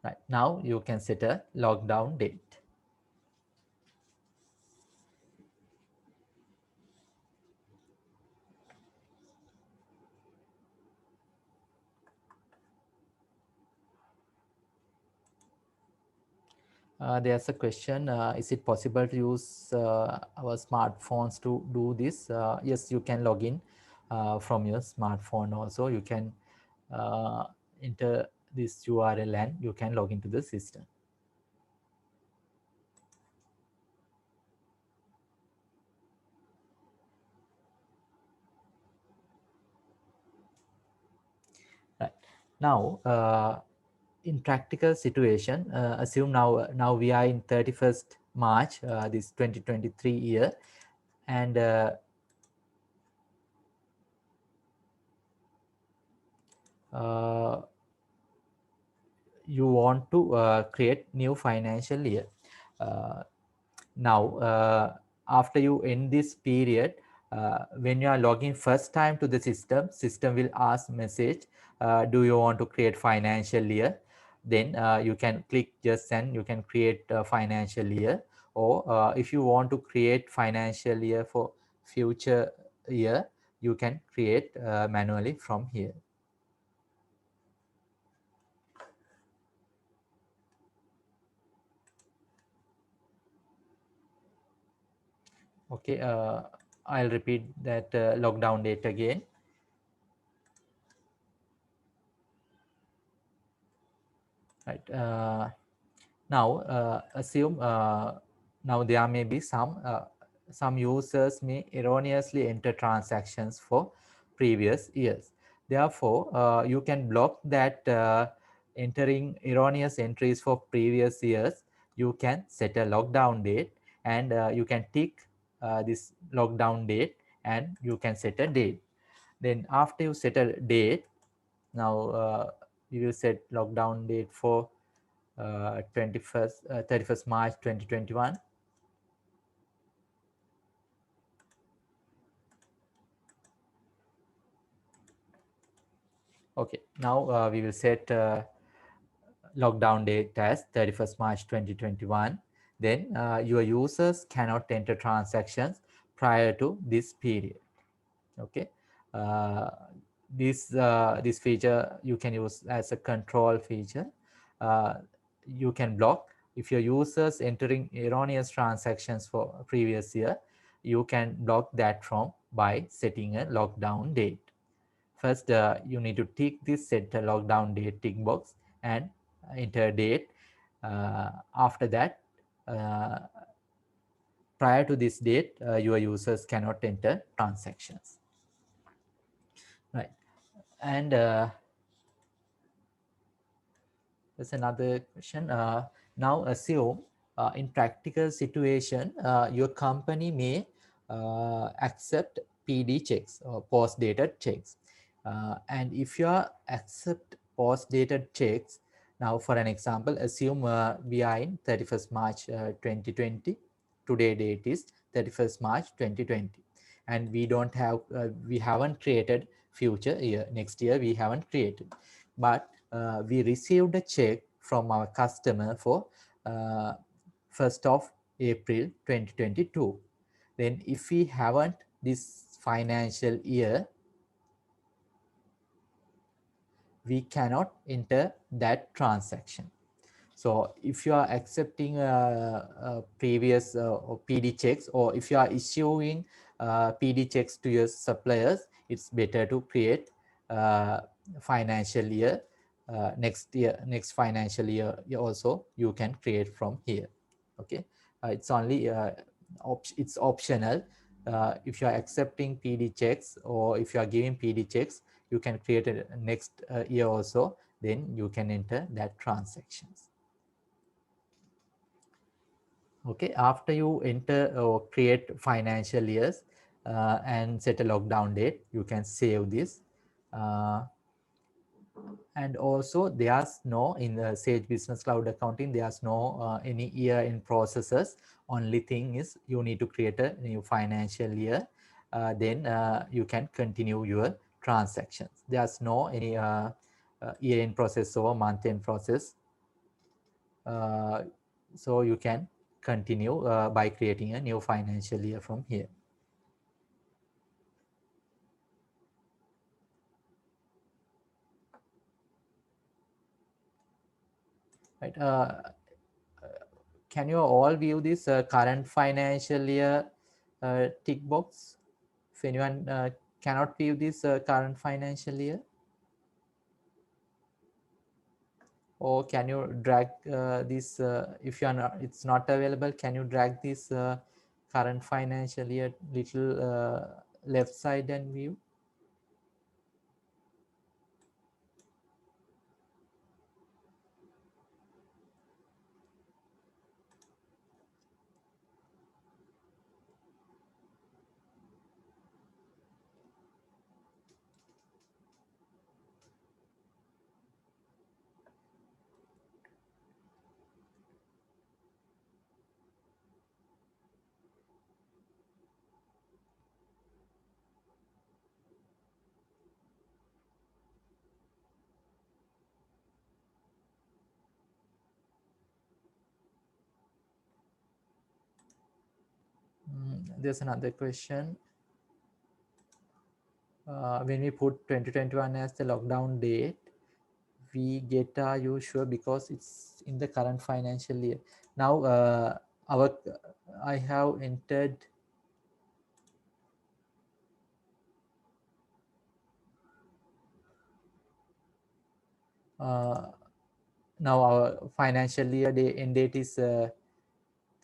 Right, now you can set a lockdown date. There's a question, is it possible to use our smartphones to do this? Yes, you can log in from your smartphone also. You can uh, enter this URL and you can log into the system. Right. Now, in practical situation, assume now we are in 31st March, this 2023 year, and you want to create new financial year. Uh, now after you end this period, when you are logging first time to the system will ask message, do you want to create financial year? Then you can click yes and you can create a financial year, or if you want to create financial year for future year, you can create manually from here. Okay, I'll repeat that lockdown date again. Right. Now assume now there may be some users may erroneously enter transactions for previous years. Therefore, you can block that entering erroneous entries for previous years. You can set a lockdown date, and you can tick this lockdown date, and you can set a date. Then after you set a date, now you will set lockdown date for 31st March 2021. Okay, now we will set lockdown date as 31st March 2021. Then your users cannot enter transactions prior to this period. Okay, uh, this feature you can use as a control feature. uh, you can block if your users entering erroneous transactions for previous year. You can block that from by setting a lockdown date. First you need to tick this set a lockdown date tick box and enter date. After that, uh, prior to this date, your users cannot enter transactions. Right. And there's another question. Now assume in practical situation, your company may accept PD checks or post-dated checks. And if you are accept post-dated checks, now for an example, assume we are in 31st March 2020. Today date is 31st March 2020. and we haven't created future year. Next year we haven't created, but we received a check from our customer for uh, 1st of April 2022. Then if we haven't this financial year, we cannot enter that transaction. So if you are accepting previous PD checks, or if you are issuing PD checks to your suppliers, it's better to create uh, financial year, next financial year also you can create from here. Okay, it's only it's optional. If you are accepting PD checks, or if you are giving PD checks, you can create a next year also, then you can enter that transactions. Okay, after you enter or create financial years and set a lockdown date, you can save this. Uh, and also there's no, in the Sage Business Cloud accounting, there's no any year in processes. Only thing is you need to create a new financial year, then you can continue your transactions. There's no any year in process or month in process. uh, so you can continue by creating a new financial year from here. Right. Can you all view this current financial year tick box? If anyone cannot view this current financial year, or can you drag this, if you are not, it's not available, can you drag this current financial year little left side and view? There's another question. When we put 2021 as the lockdown date, we get you sure because it's in the current financial year. Now our I have entered now our financial year day end date is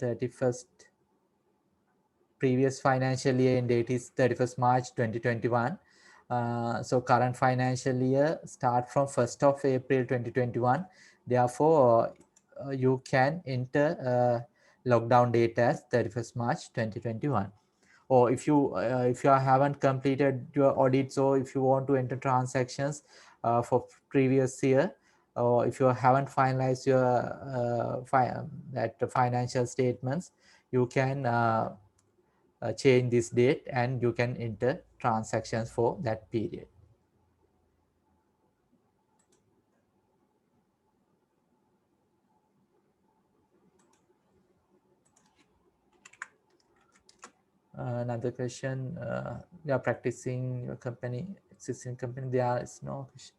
31st. Previous financial year end date is 31st March 2021. So current financial year start from 1st of April 2021. Therefore you can enter lockdown date as 31st March 2021. Or if you haven't completed your audits, or if you want to enter transactions for previous year, or if you haven't finalized your that financial statements, you can change this date and you can enter transactions for that period. Another question, you are practicing your company, existing company, there is no question.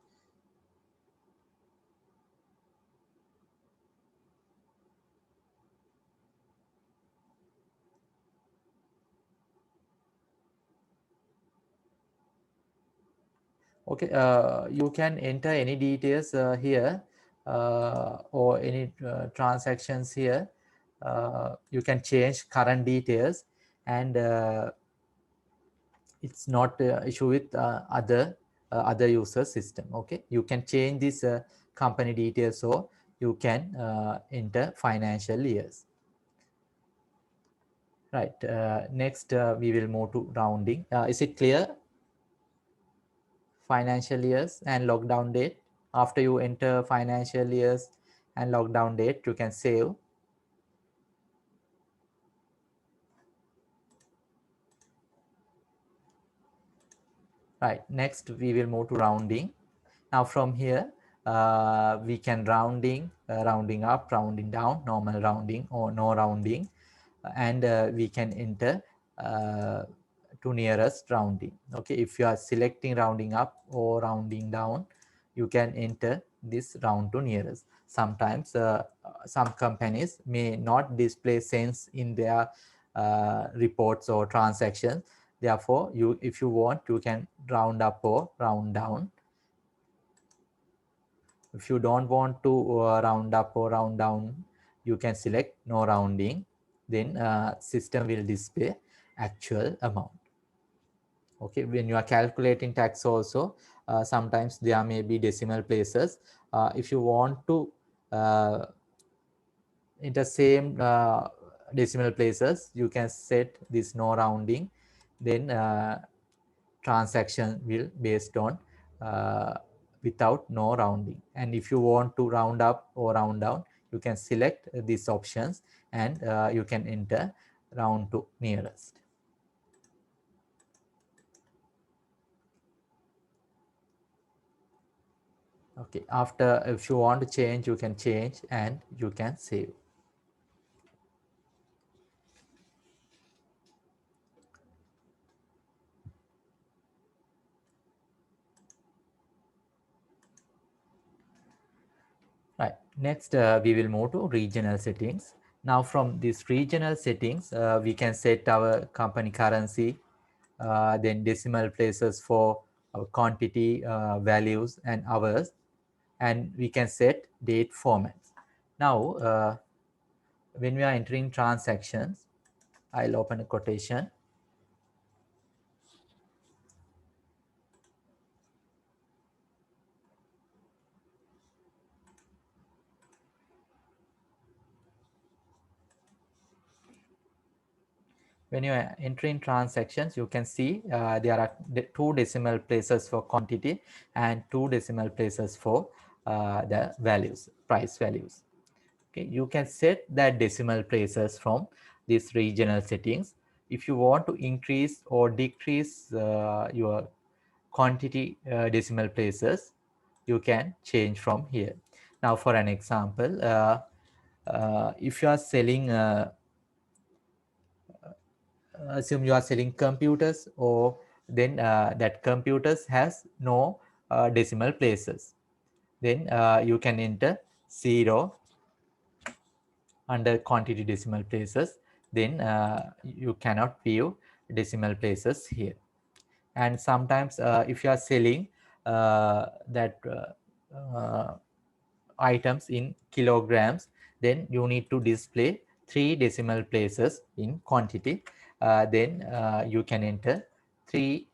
Okay, you can enter any details here, or any transactions here. You can change current details, and it's not issue with other user system. Okay, you can change this company details, so you can enter financial years. Right. Next, we will move to rounding. Is it clear? Financial years and lockdown date. After you enter financial years and lockdown date, you can save. Right, next we will move to rounding. Now from here, we can rounding up, rounding down, normal rounding or no rounding, and we can enter to nearest rounding. Okay, if you are selecting rounding up or rounding down, you can enter this round to nearest. Sometimes some companies may not display cents in their reports or transactions. Therefore, if you want, you can round up or round down. If you don't want to round up or round down, you can select no rounding. Then system will display actual amount. Okay, when you are calculating tax also, sometimes there may be decimal places. If you want to enter same decimal places, you can set this no rounding. Then transaction will based on without no rounding. And if you want to round up or round down, you can select these options, and you can enter round to nearest. Okay, after, if you want to change, you can change and you can save. Right, next we will move to regional settings. Now from these regional settings, we can set our company currency, then decimal places for our quantity, values and hours, and we can set date formats. Now when we are entering transactions, I'll open a quotation. When you are entering transactions, you can see there are two decimal places for quantity and two decimal places for the values, price values. Okay, you can set that decimal places from these regional settings. If you want to increase or decrease your quantity decimal places, you can change from here. Now for an example, if you are selling assume you are selling computers, or then that computers has no decimal places, then you can enter 0 under quantity decimal places. Then you cannot view decimal places here. And sometimes if you are selling that items in kilograms, then you need to display 3 decimal places in quantity. Then you can enter 3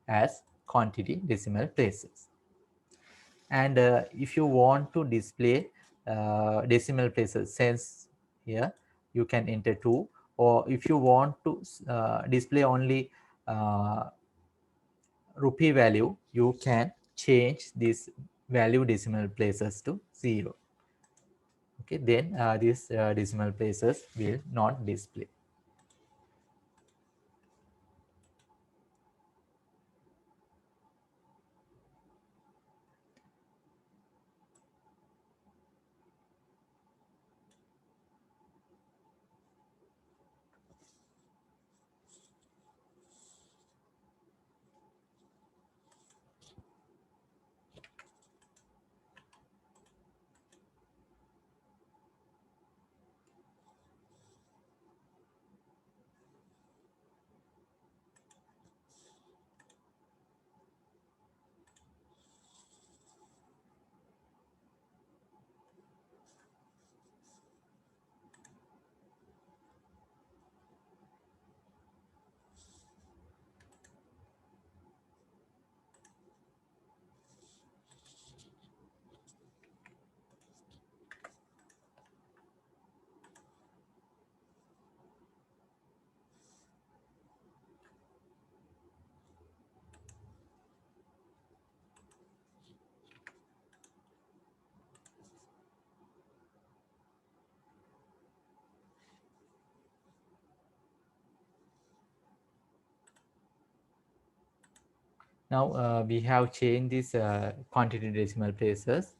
as quantity decimal places. And if you want to display decimal places cents here, you can enter 2. Or if you want to display only rupee value, you can change this value decimal places to 0. Okay, then these decimal places will not display. Now we have changed this quantity decimal places.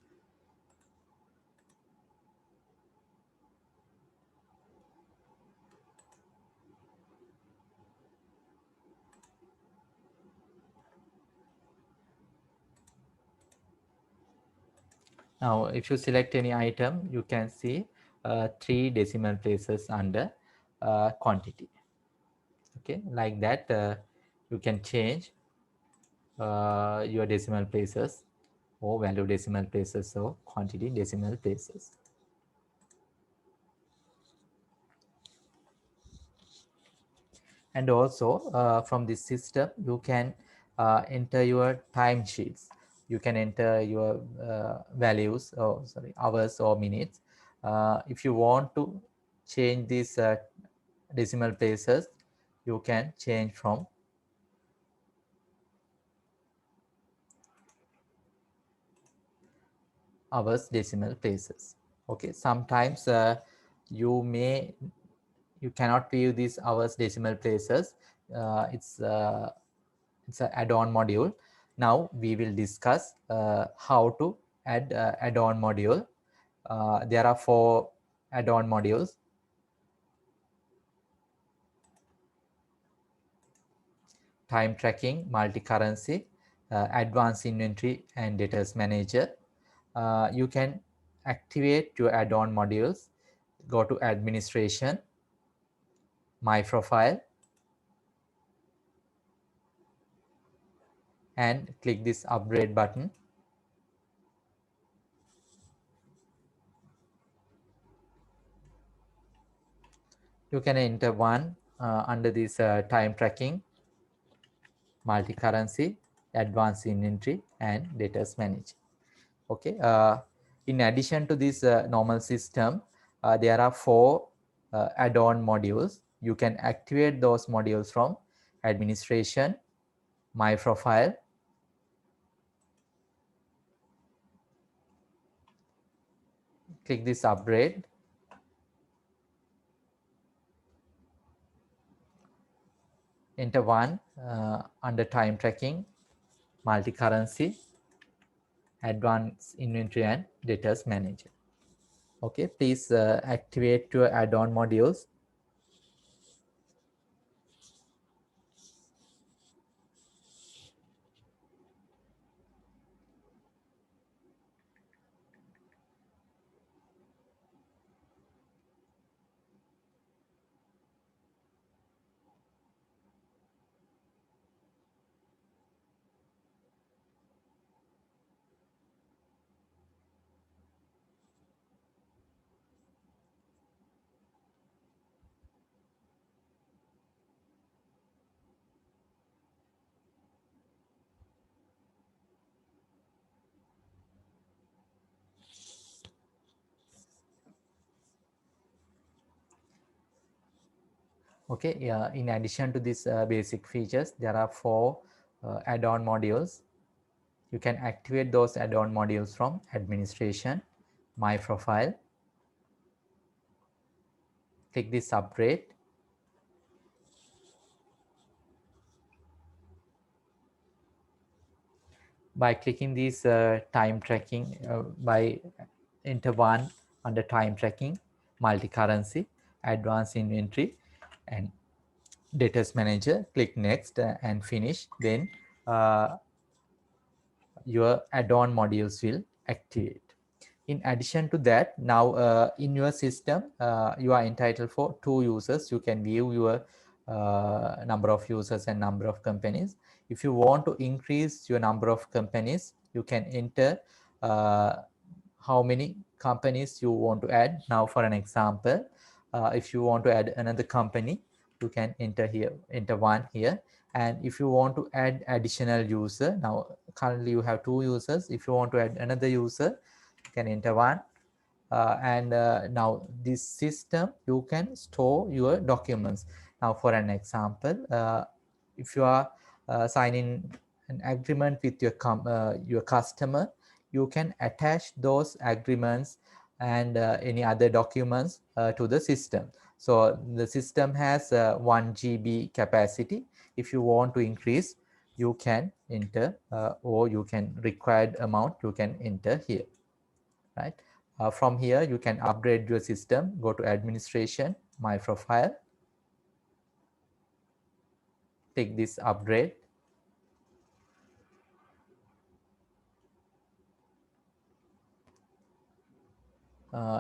Now if you select any item, you can see 3 decimal places under quantity. Okay, like that you can change your decimal places or value decimal places or quantity decimal places. And also from this system you can enter your time sheets. You can enter your values, or sorry, hours or minutes. If you want to change these decimal places, you can change from hours decimal places. Okay, sometimes you cannot view these hours decimal places. It's an add-on module. Now we will discuss how to add add-on module. There are 4 add-on modules: time tracking, multi-currency, advanced inventory, and debtors manager. You can activate your add-on modules. Go to administration, my profile, and click this upgrade button. You can enter one under this time tracking, multi-currency, advanced inventory, and debtors manager. Okay, in addition to this normal system, there are 4 add-on modules. You can activate those modules from administration, my profile, click this upgrade, enter one under time tracking, multi-currency, advanced inventory, and debtors manager. Okay, please activate your add-on modules. Okay, yeah, in addition to these basic features, there are 4 add-on modules. You can activate those add-on modules from administration, my profile, click this upgrade, by clicking this time tracking, by enter one under time tracking, multi-currency, advanced inventory, and debtors manager, click next and finish. Then your add-on modules will activate. In addition to that, now in your system, you are entitled for 2 users. You can view your number of users and number of companies. If you want to increase your number of companies, you can enter how many companies you want to add. Now, for an example, if you want to add another company, you can enter here, enter one here. And if you want to add additional user, now currently you have 2 users. If you want to add another user, you can enter one. And now this system, you can store your documents. Now for an example, if you are signing an agreement with your customer, you can attach those agreements and any other documents to the system. So the system has 1 GB capacity. If you want to increase, you can enter, or you can required amount you can enter here, right? From here you can upgrade your system. Go to administration, my profile, take this upgrade.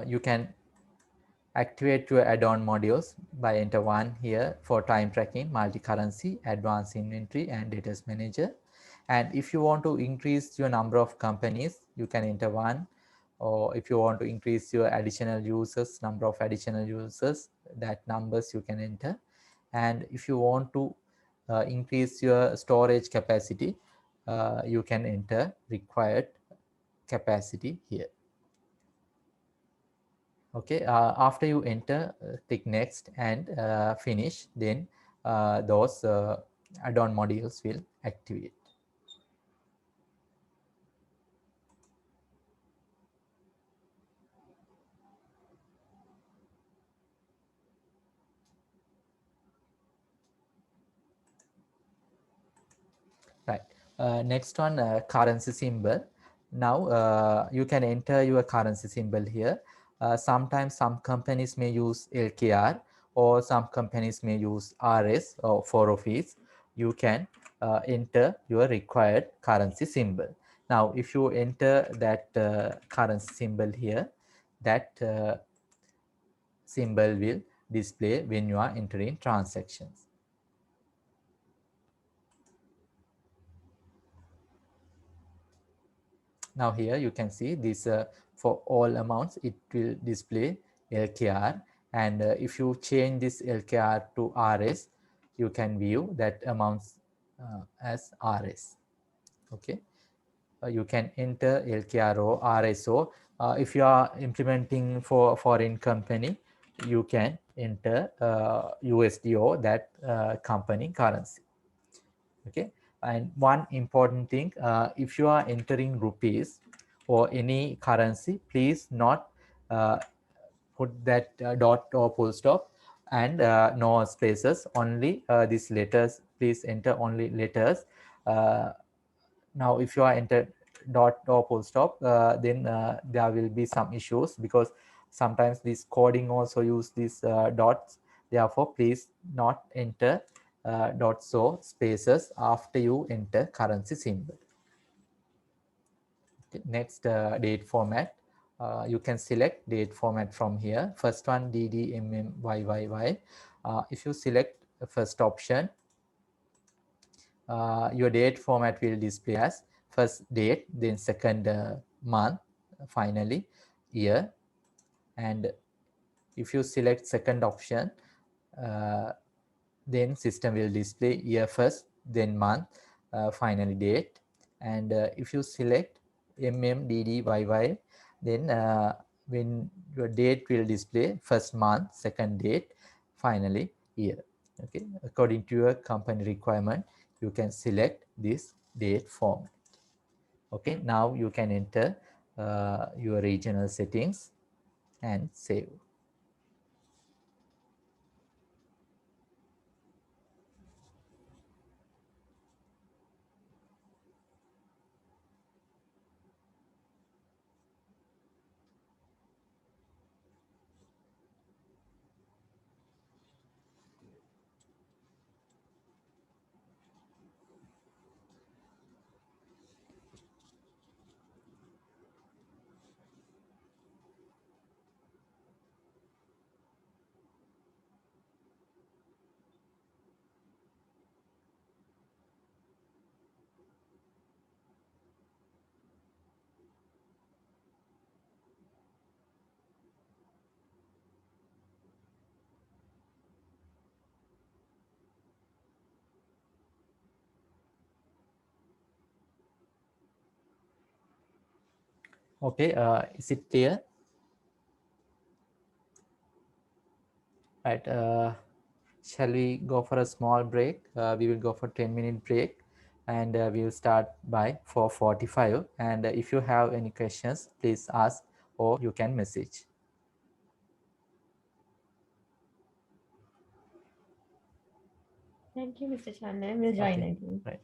You can activate your add-on modules by enter one here for time tracking, multi-currency, advanced inventory, and data manager. And if you want to increase your number of companies, you can enter one. Or if you want to increase your additional users, number of additional users, that numbers you can enter. And if you want to increase your storage capacity, you can enter required capacity here. Okay, after you enter, click next and finish, then those add-on modules will activate. Right. Next one, currency symbol. Now you can enter your currency symbol here. Sometimes some companies may use LKR, or some companies may use RS or for office. You can enter your required currency symbol. Now, if you enter that currency symbol here, that symbol will display when you are entering transactions. Now here you can see this for all amounts it will display LKR, and if you change this LKR to RS, you can view that amounts as RS. Okay, you can enter LKR or RSO. If you are implementing for a foreign company, you can enter USD or that company currency. Okay, and one important thing, if you are entering rupees or any currency, please not uh, put that dot or full stop, and no spaces, only these letters. Please enter only letters. Now if you are entered dot or full stop, then there will be some issues, because sometimes this coding also use these dots. Therefore please not enter dots or spaces after you enter currency symbol. Okay, next, date format. You can select date format from here. First one, DDMMYYY. If you select the first option, your date format will display as first date, then second month, finally year. And if you select second option, uh, then system will display year first, then month, finally date. And if you select MMDDYY, then when your date will display first month, second date, finally year. Okay, according to your company requirement, you can select this date format. Okay, now you can enter your regional settings and save. Okay, is it clear? Right. Shall we go for a small break? We will go for 10-minute break, and we will start by 4:45. And if you have any questions, please ask, or you can message. Thank you, Mr. Chandan. We'll join Okay. again. Right.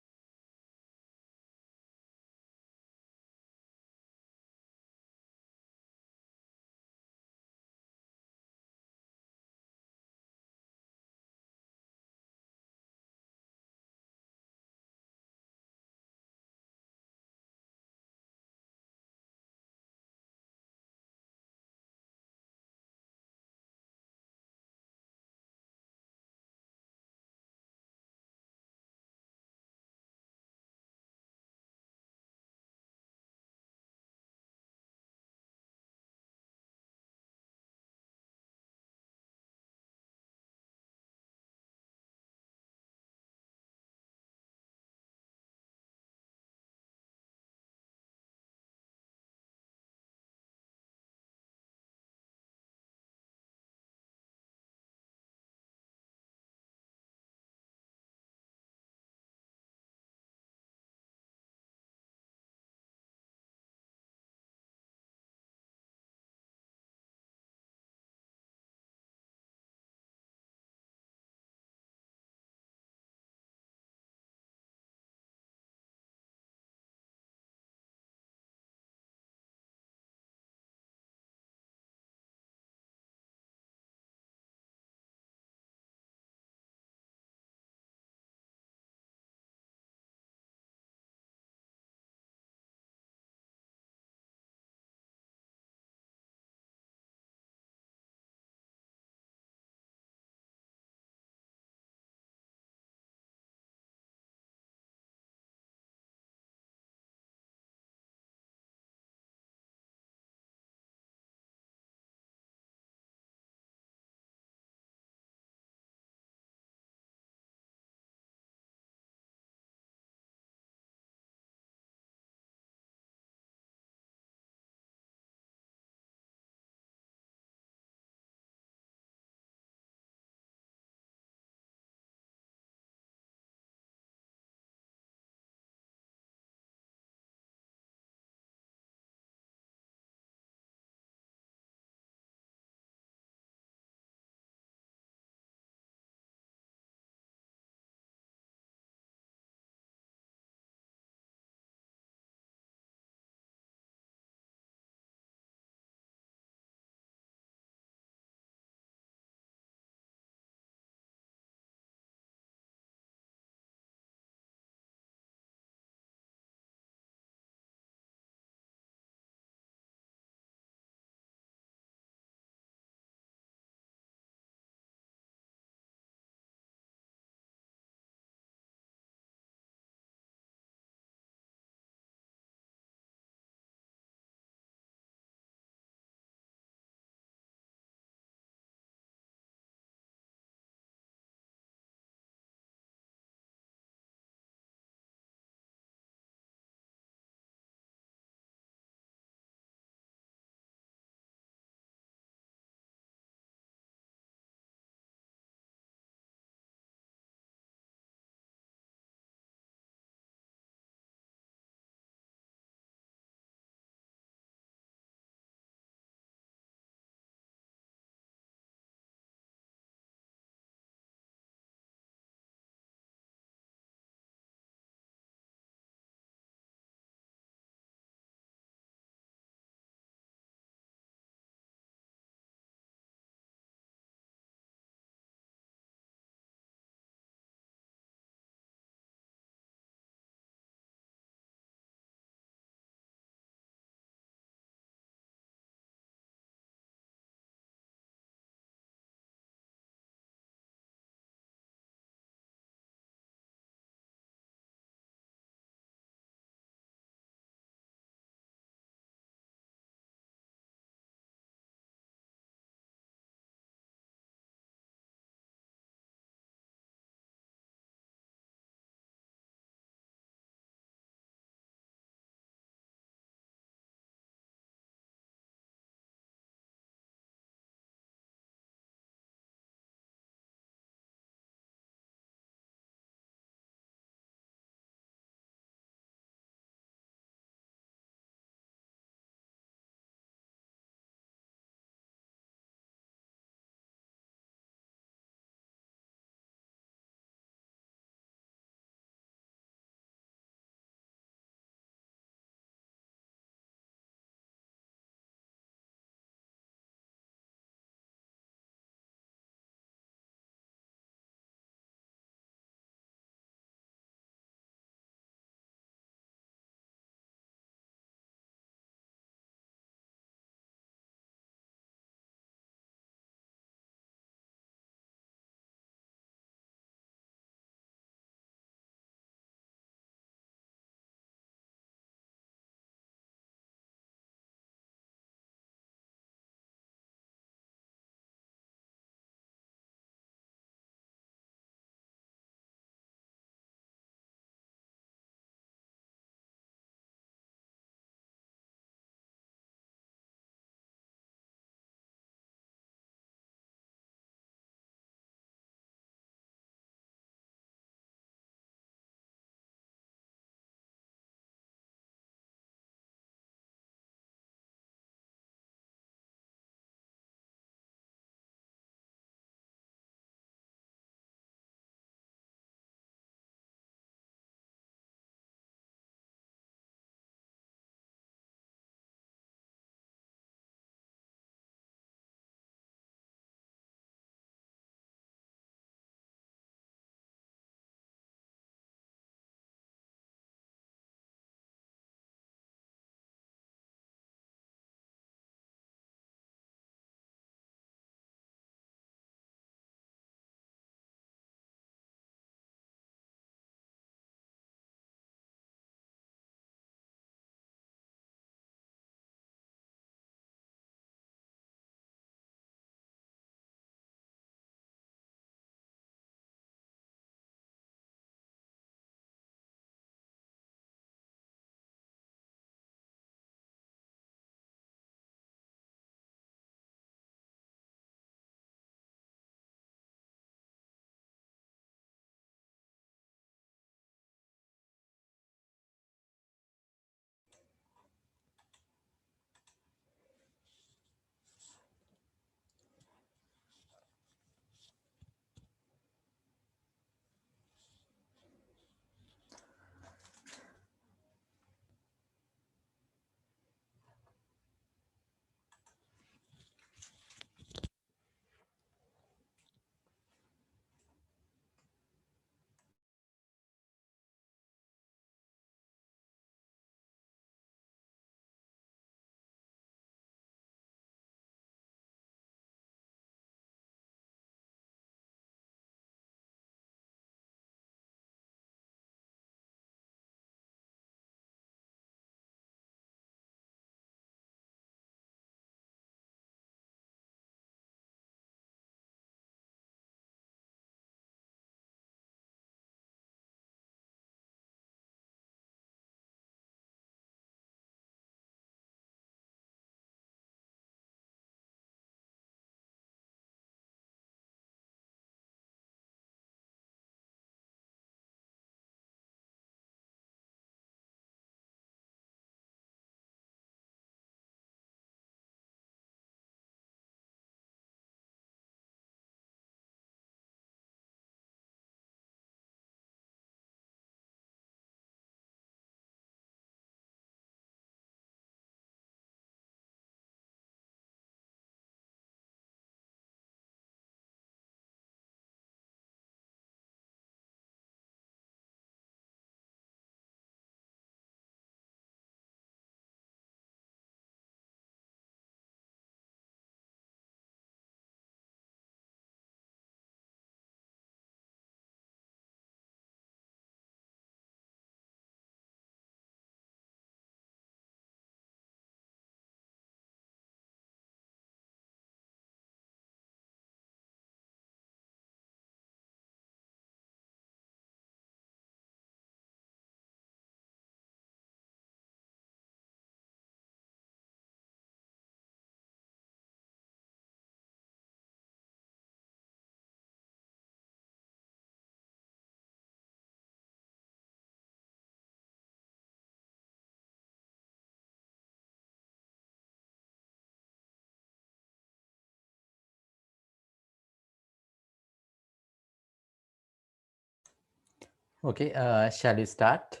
Okay, shall we start?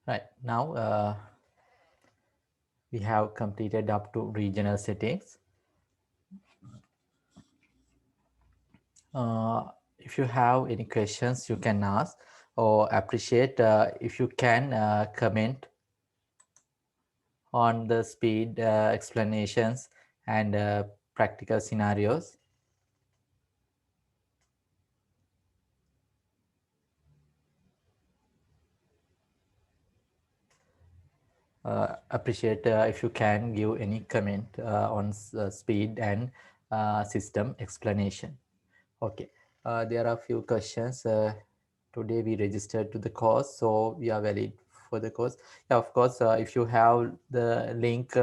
Right, now we have completed up to regional settings. Uh, if you have any questions, you can ask or appreciate if you can comment on the speed explanations and practical scenarios. Appreciate if you can give any comment on speed and system explanation. Okay, there are a few questions. Today we registered to the course, so we are valid for the course. Yeah, of course, if you have the link,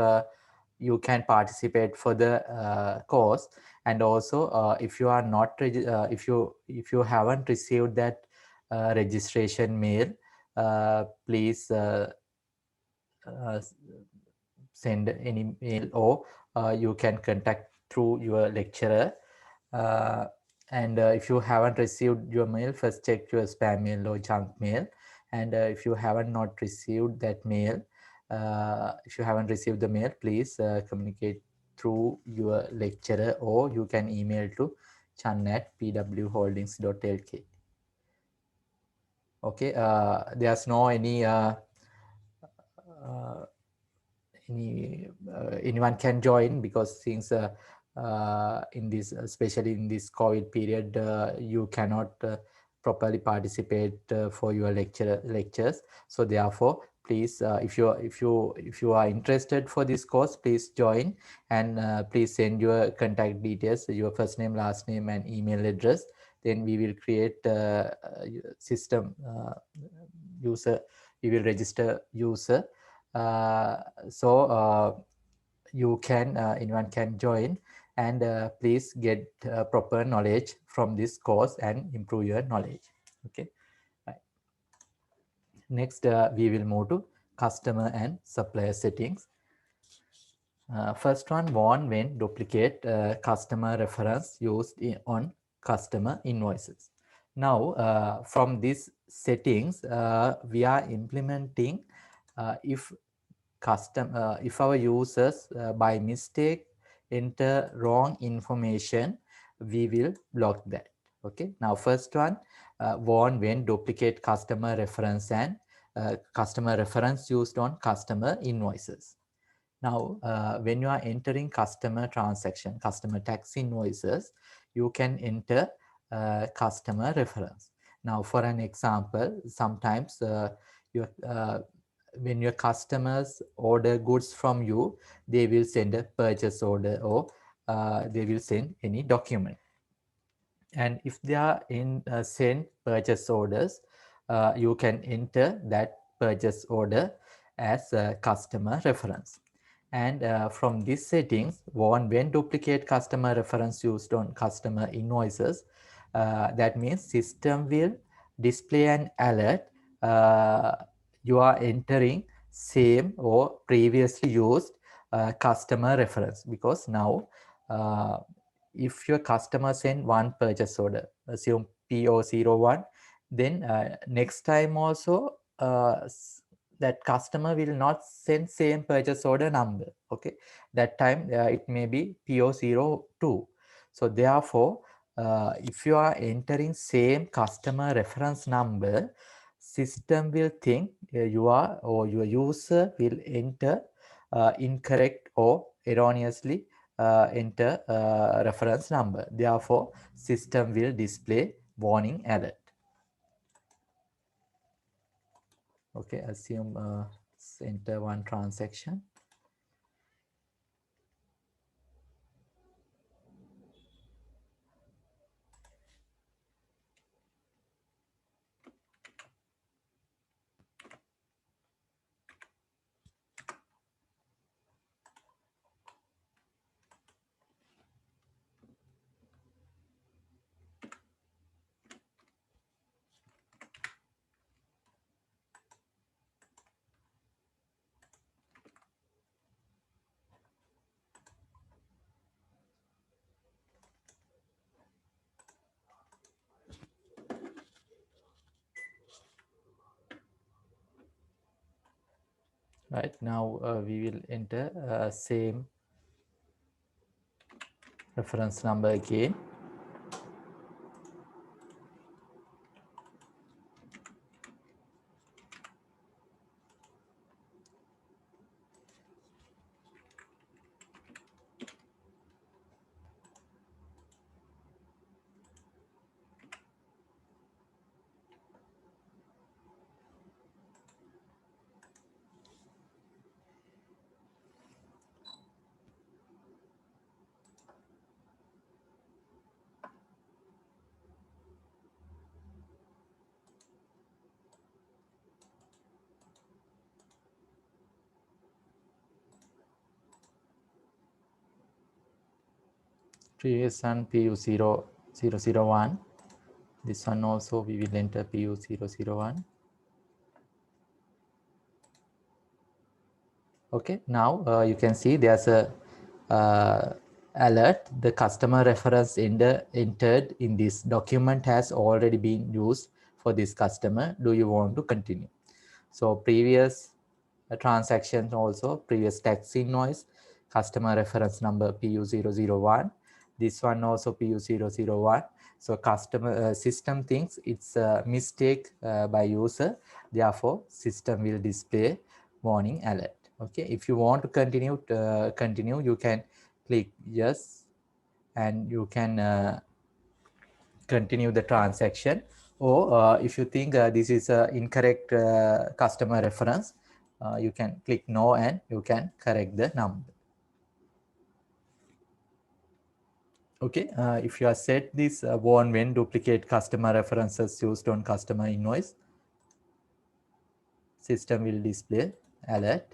you can participate for the course. And also, if you are not if you haven't received that registration mail, please uh, send an email, or you can contact through your lecturer. uh, and if you haven't received your mail, first check your spam mail or junk mail. And if you haven't not received that mail, if you haven't received the mail, please communicate through your lecturer, or you can email to chan@pwholdings.lk. Okay, there's no uh, anyone can join, because since in this, especially in this COVID period, you cannot properly participate for your lectures. So therefore, please, if you are interested for this course, please join. And please send your contact details, your first name, last name, and email address. Then we will create system user. We will register user, uh, so you can anyone can join. And please get proper knowledge from this course and improve your knowledge. Okay, right. Next, we will move to customer and supplier settings. First one, warn when duplicate customer reference used on customer invoices. Now, from these settings, we are implementing if if our users by mistake enter wrong information, we will block that. Okay, now first one, warn when duplicate customer reference and customer reference used on customer invoices. Now, when you are entering customer transaction, customer tax invoices, you can enter customer reference. Now, for an example, sometimes your when your customers order goods from you, they will send a purchase order, or they will send any document. And if they are in send purchase orders, you can enter that purchase order as a customer reference. And from these settings, warn when duplicate customer reference used on customer invoices, that means system will display an alert, uh, you are entering same or previously used customer reference. Because now, if your customer send one purchase order, assume PO01, then next time also that customer will not send same purchase order number. Okay, that time it may be PO02. So therefore, if you are entering same customer reference number, system will think you are, or your user will enter incorrect or erroneously enter reference number. Therefore, system will display warning alert. Okay, assume enter one transaction. Right now, we will enter same reference number again. Previous one PU0001. This one also we will enter PU001. Okay, now you can see there's a alert. The customer reference entered in this document has already been used for this customer. Do you want to continue? So previous transactions also, previous tax invoice, customer reference number PU001. This one also PU001. So customer system thinks it's a mistake by user. Therefore, system will display warning alert. Okay, if you want to continue, you can click yes, and you can continue the transaction. Or if you think this is a incorrect customer reference, you can click no and you can correct the number. Okay, if you are set this warn when duplicate customer references used on customer invoice, system will display alert.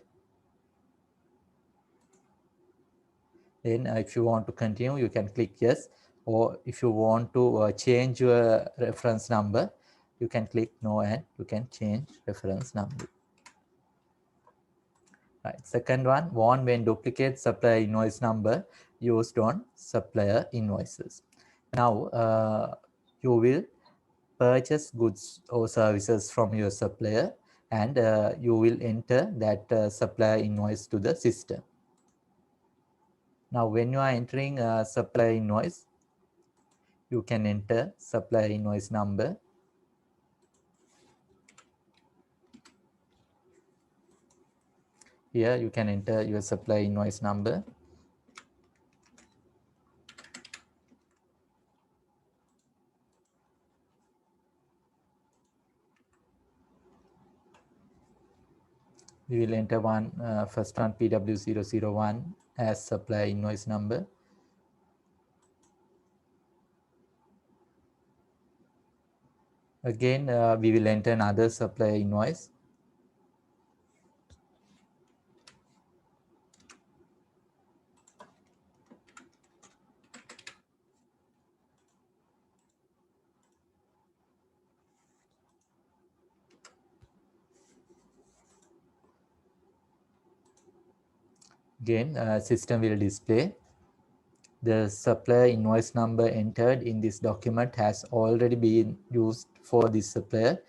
Then if you want to continue, you can click yes. Or if you want to change your reference number, you can click no and you can change reference number. Right. Second one, warn when duplicate supplier invoice number used on supplier invoices. Now, you will purchase goods or services from your supplier, and you will enter that supplier invoice to the system. Now, when you are entering supplier invoice, you can enter supplier invoice number. Here, you can enter your supplier invoice number. We will enter first one PW001 as supplier invoice number. Again, we will enter another supplier invoice. Again, system will display the supplier invoice number entered in this document has already been used for this supplier.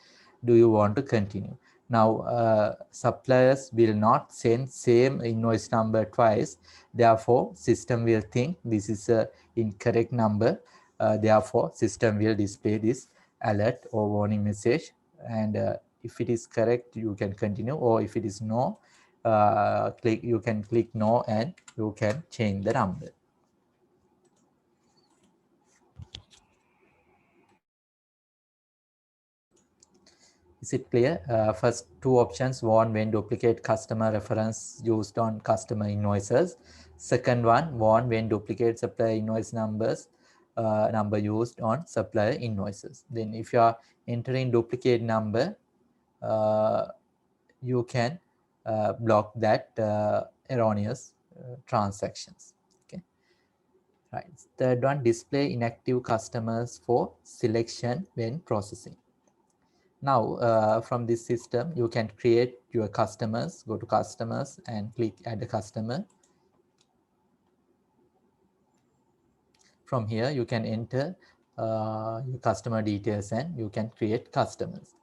Do you want to continue? Now, suppliers will not send same invoice number twice. Therefore, system will think this is a incorrect number. Therefore, system will display this alert or warning message. And if it is correct, you can continue. Or if it is no, you can click no and you can change the number. Is it clear? First two options, one when duplicate customer reference used on customer invoices. Second one when duplicate supplier invoice number used on supplier invoices. Then if you are entering duplicate number, you can block that erroneous transactions. Okay. Right. Third one, display inactive customers for selection when processing. Now, from this system, you can create your customers, go to customers and click add a customer. From here, you can enter your customer details and you can create customers.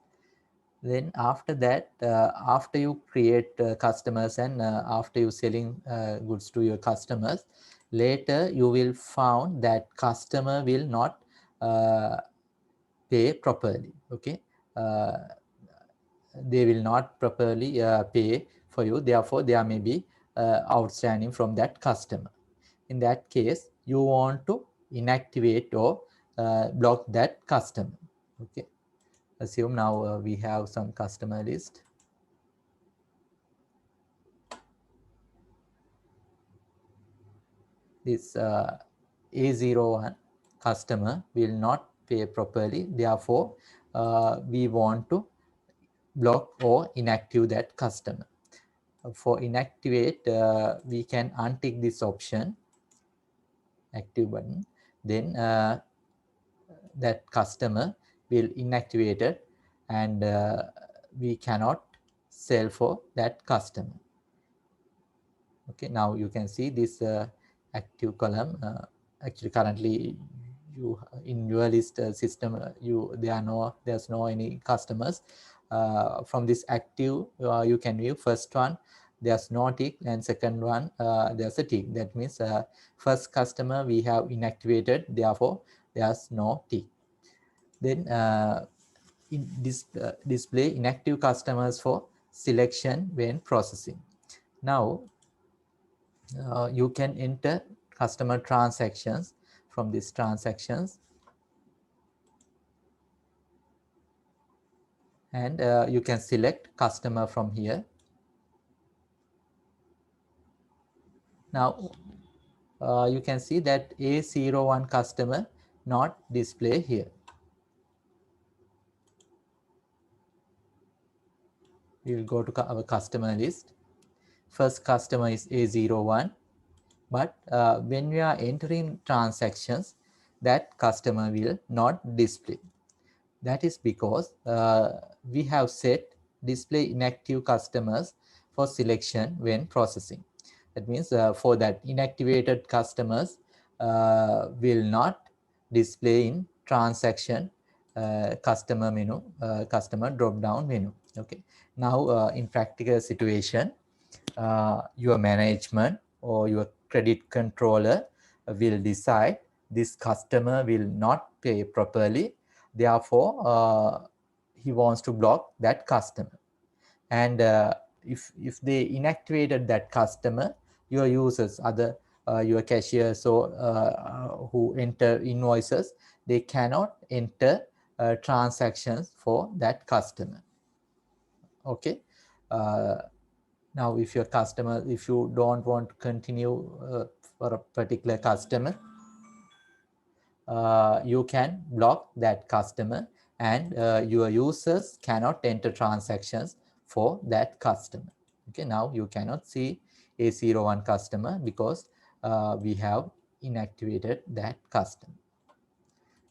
Then after that, after you create customers and after you selling goods to your customers, later you will found that customer will not uh, pay properly. Okay, uh, they will not properly pay for you, therefore there may be outstanding from that customer. In that case, you want to inactivate or block that customer. Okay, assume now we have some customer list. This A01 customer will not pay properly, therefore we want to block or inactive that customer. For inactivate, we can untick this option, active button, then that customer will inactivated and we cannot sell for that customer. Okay, now you can see this active column. Actually currently you in your list system, there's no any customers. From this active, you can view first one there's no tick, and second one there's a tick. That means first customer we have inactivated, therefore there's no tick. Then in this display inactive customers for selection when processing. Now you can enter customer transactions from these transactions, and you can select customer from here. Now you can see that A01 customer not display here. We will go to our customer list. First customer is A01, but when we are entering transactions, that customer will not display. That is because we have set display inactive customers for selection when processing. That means for that inactivated customers will not display in transaction customer menu, customer drop down menu. Okay. Now in practical situation, your management or your credit controller will decide this customer will not pay properly, therefore he wants to block that customer. And if they inactivated that customer, your users, other your cashiers or who enter invoices, they cannot enter transactions for that customer. Okay. uh, Now if your customer, if you don't want to continue for a particular customer, you can block that customer, and your users cannot enter transactions for that customer. Okay, now you cannot see A01 customer because we have inactivated that customer.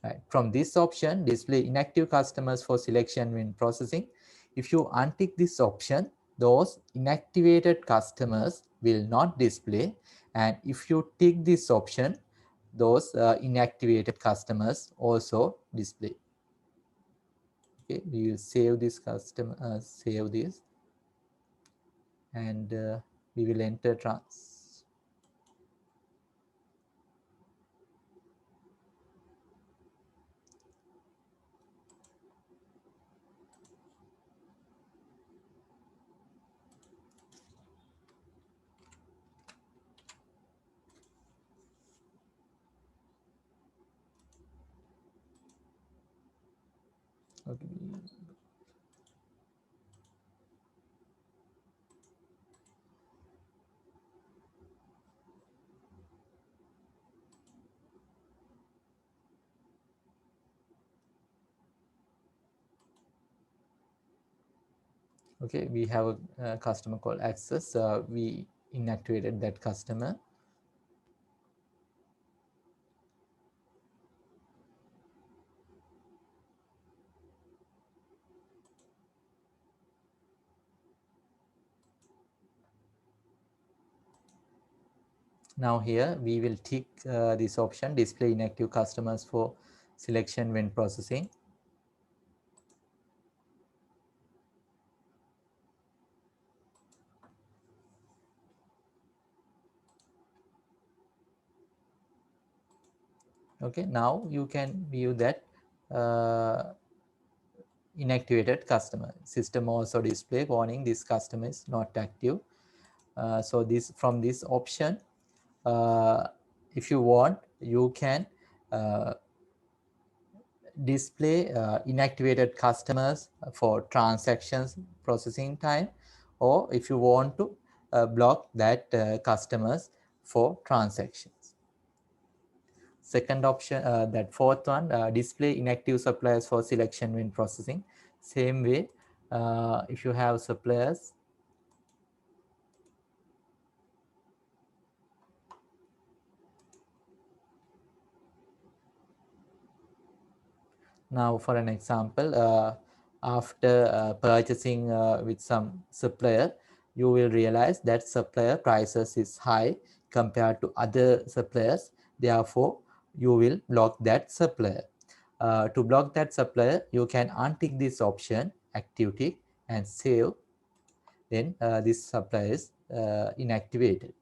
Right. From this option, display inactive customers for selection when processing. If you untick this option, those inactivated customers will not display. And if you tick this option, those inactivated customers also display. Okay, we will save this customer, save this, and we will enter trans. Okay. Okay, we have a customer called access. We inactivated that customer. Now here we will tick this option, display inactive customers for selection when processing. Okay, now you can view that inactivated customer. System also display warning this customer is not active. So this from this option, uh, if you want, you can uh, display inactivated customers for transactions processing time, or if you want to block that customers for transactions. Second option, that fourth one, display inactive suppliers for selection when processing. Same way, if you have suppliers, now for an example, after purchasing with some supplier, you will realize that supplier prices is high compared to other suppliers. Therefore, you will block that supplier. To block that supplier, you can untick this option, active tick, and save. Then this supplier is inactivated.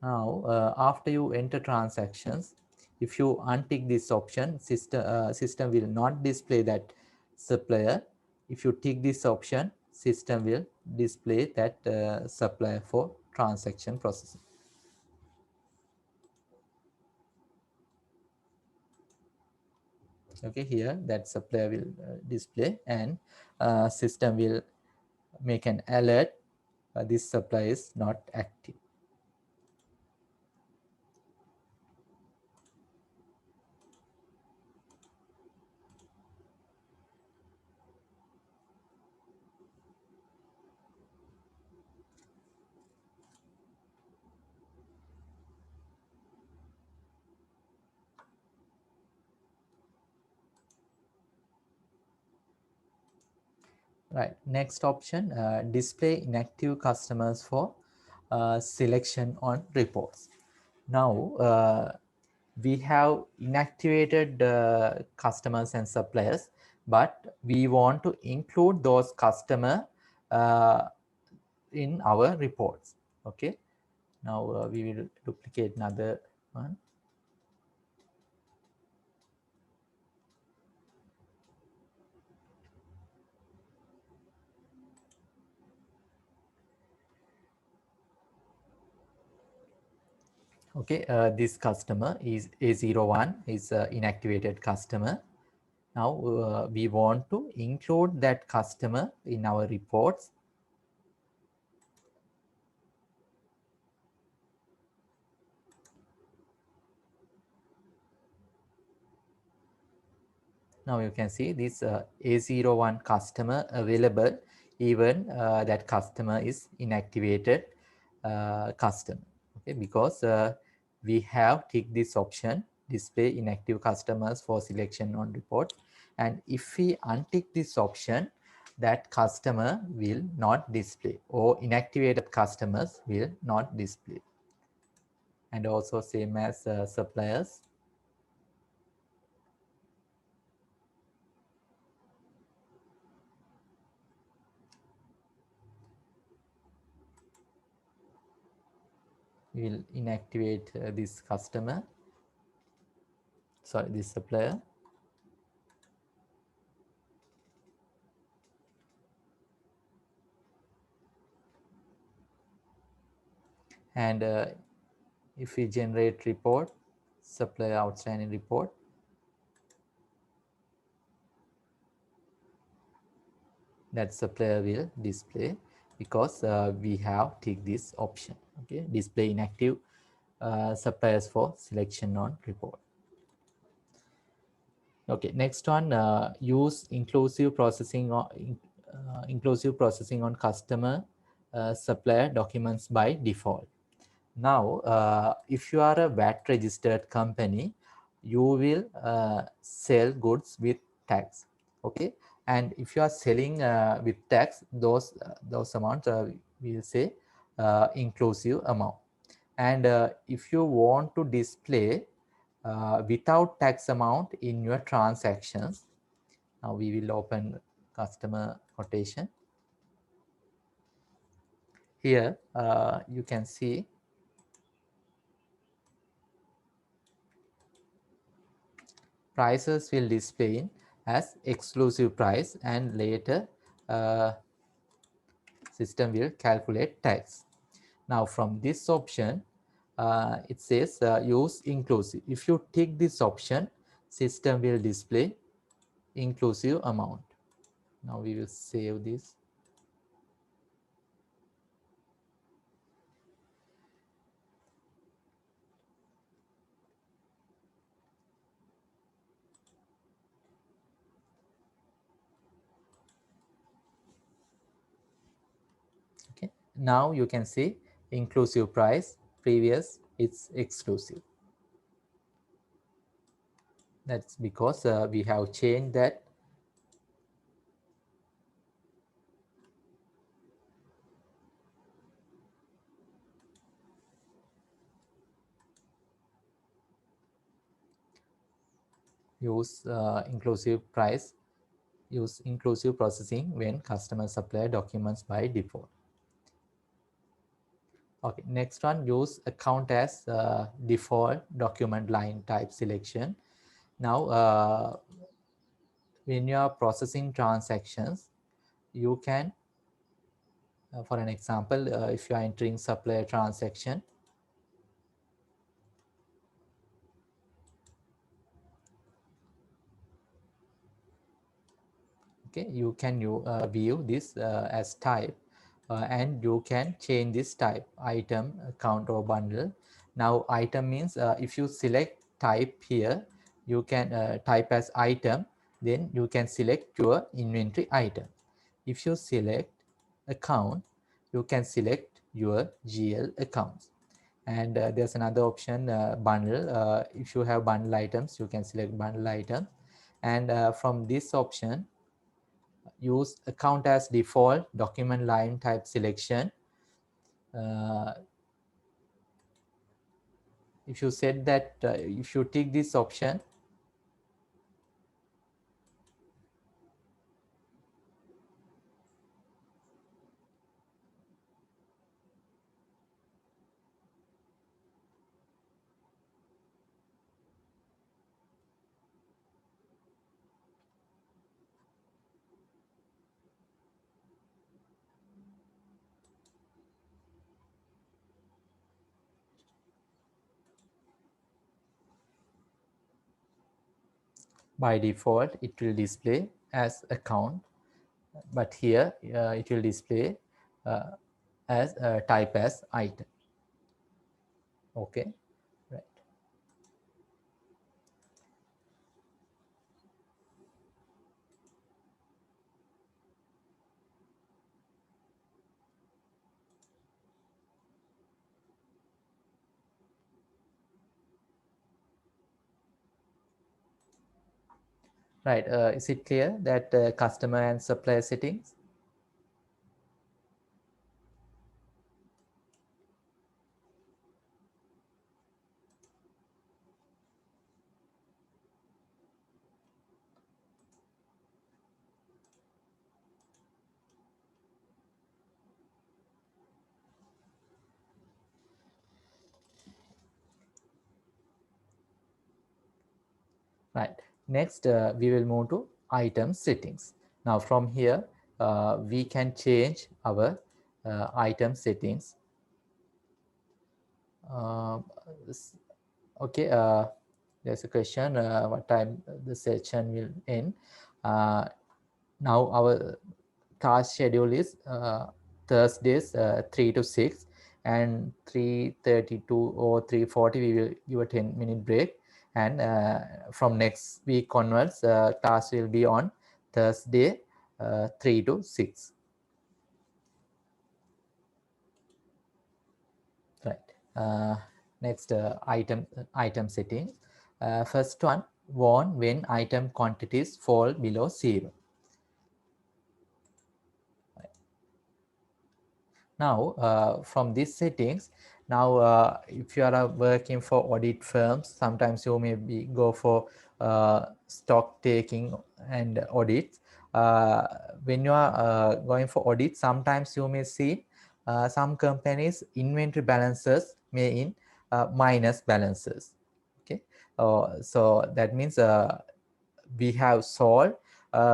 Now, after you enter transactions, if you untick this option, system will not display that supplier. If you tick this option, system will display that supplier for transaction processing. Okay, here that supplier will display, and system will make an alert, this supplier is not active. Right, next option, display inactive customers for selection on reports. Now, we have inactivated customers and suppliers, but we want to include those customer uh, in our reports. Okay, now we will duplicate another one. Okay, this customer is A01, is inactivated customer. Now we want to include that customer in our reports. Now you can see this A01 customer available, even that customer is inactivated customer. Okay, because we have ticked this option, display inactive customers for selection on report. And if we untick this option, that customer will not display, or inactivated customers will not display. And also same as suppliers. We will inactivate this customer, sorry, this supplier. And if we generate report, supplier outstanding report, that supplier will display, because we have ticked this option. Okay, display inactive suppliers for selection on report. Okay, next one, use inclusive processing on customer supplier documents by default. Now, if you are a VAT registered company, you will sell goods with tax. Okay, and if you are selling with tax, those amounts we will say inclusive amount. And if you want to display without tax amount in your transactions, now we will open customer quotation. Here you can see prices will display as exclusive price, and later system will calculate tax. Now from this option, it says use inclusive. If you tick this option, system will display inclusive amount. Now we will save this. Okay, now you can see inclusive price, previous it's exclusive. That's because we have changed that. Use inclusive price, use inclusive processing when customer supplier documents by default. Okay, next one, use account as default document line type selection. Now, when you are processing transactions, you can, for an example, if you are entering supplier transaction, okay, you can view this as type, and you can change this type, item, account, or bundle. Now item means if you select type here, you can type as item, then you can select your inventory item. If you select account, you can select your GL accounts. And there's another option, bundle. If you have bundle items, you can select bundle item. And from this option, use account as default document line type selection. If you set that, if you tick this option, by default it will display as account, but here it will display as type as item. Okay, right. Right, is it clear that customer and supplier settings? Right, next we will move to item settings. Now from here we can change our item settings. uh, okay, there's a question, what time the session will end. Now our task schedule is Thursdays 3 to 6, and 3:32 or 3:40 we will give a 10-minute break, and from next week onwards task will be on Thursday 3 to 6. Right. Next, item settings. First one, warn when item quantities fall below 0. Now, from these settings, now if you are working for audit firms, sometimes you may go for stock taking and audits. When you are going for audit, sometimes you may see some companies inventory balances may in minus balances. Okay, So that means we have sold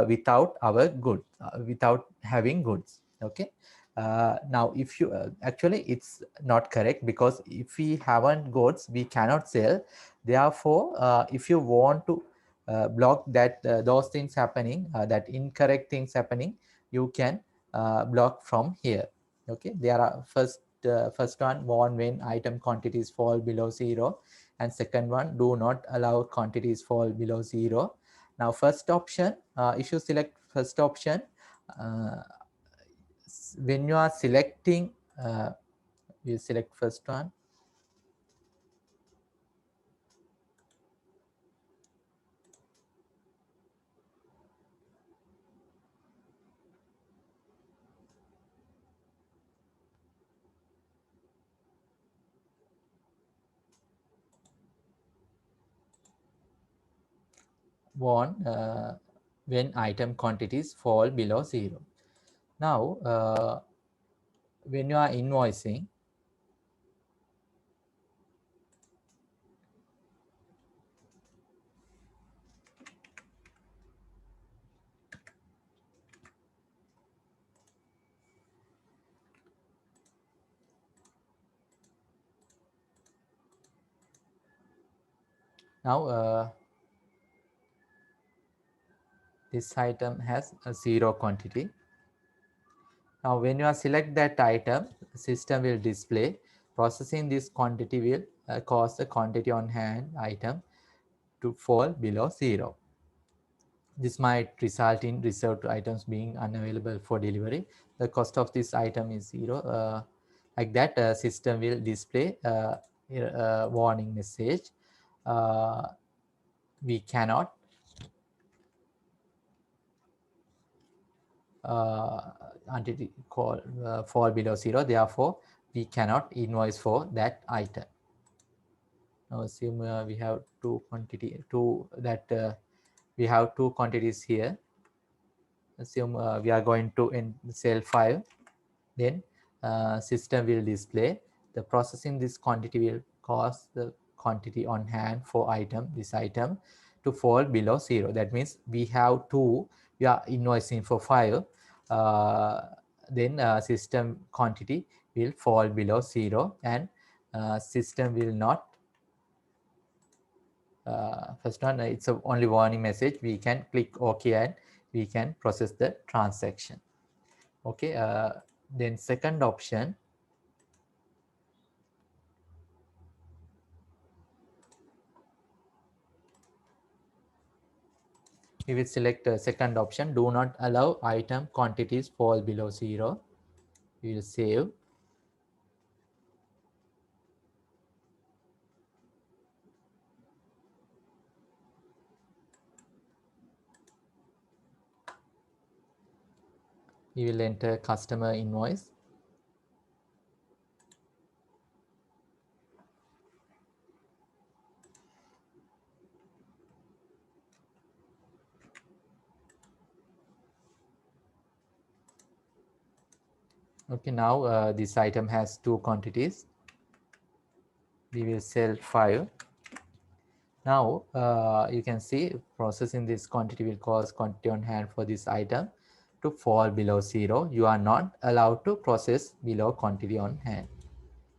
without our goods, without having goods. Okay. Now if you actually it's not correct, because if we haven't goods we cannot sell. Therefore if you want to block that those things happening, that incorrect things happening, you can block from here. Okay, there are first one, warn when item quantities fall below zero, and second one, do not allow quantities fall below zero. Now first option, if you select first option, uh, when you are selecting, you select first one. Warn when item quantities fall below zero. Now when you are invoicing, now this item has a zero quantity. Now when you are select that item, system will display processing this quantity will cause the quantity on hand item to fall below zero. This might result in reserved items being unavailable for delivery. The cost of this item is zero. Like that, system will display a warning message. Uh, we cannot until it fall below zero. Therefore, we cannot invoice for that item. Now assume we have we have two quantities here. Assume we are going to sell 5. Then system will display the processing this quantity will cause the quantity on hand for this item to fall below zero. That means we have 2, we are invoicing for 5, then system quantity will fall below zero, and system will not first one, it's a only warning message. We can click OK and we can process the transaction. Okay, then second option, we will select the second option, do not allow item quantities fall below zero. We will save. We will enter customer invoice. Okay, now this item has 2 quantities. We will sell 5. Now you can see processing this quantity will cause quantity on hand for this item to fall below zero. You are not allowed to process below quantity on hand.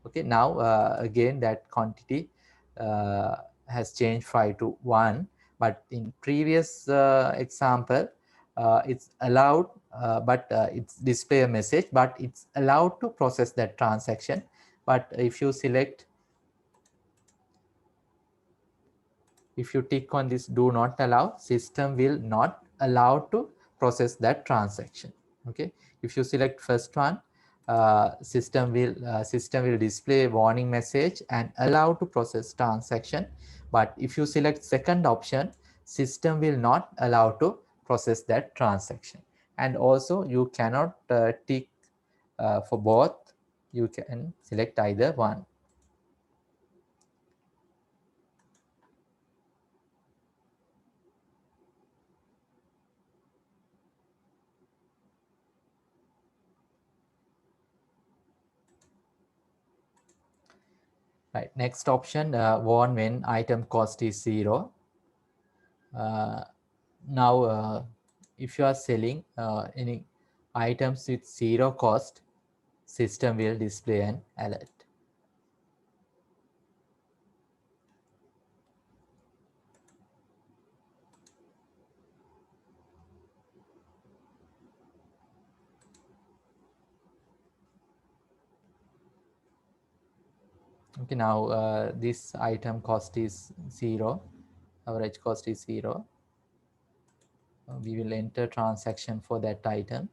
Okay, now again that quantity uh, has changed 5 to 1, but in previous example it's allowed, but it's display a message, but it's allowed to process that transaction. But if you select, if you tick on this do not allow, system will not allow to process that transaction. Okay, if you select first one, system will display warning message and allow to process transaction. But if you select second option, system will not allow to process that transaction. And also you cannot tick for both. You can select either one. Right. Next option, warn when item cost is 0. Uh, now, if you are selling any items with 0 cost, system will display an alert. Okay, now this item cost is 0, average cost is 0. We will enter transaction for that item.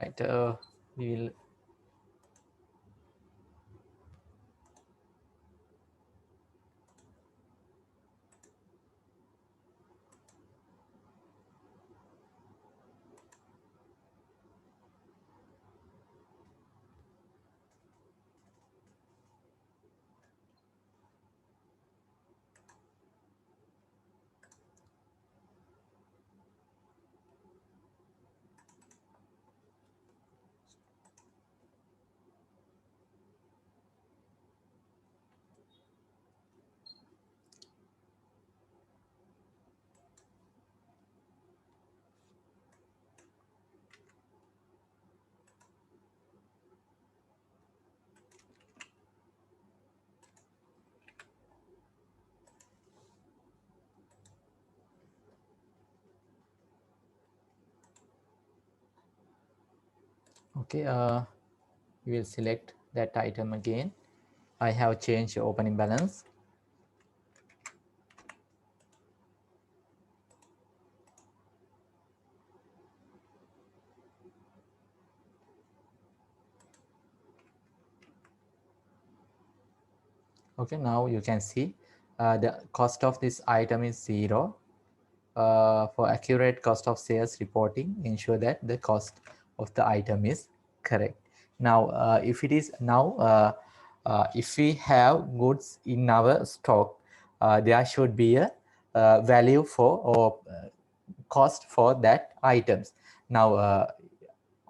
Right. We will. Okay, we will select that item again. I have changed opening balance. Okay, now you can see the cost of this item is 0. For accurate cost of sales reporting, ensure that the cost of the item is correct. Now, if it is now, if we have goods in our stock, there should be a value for or cost for that items. Now,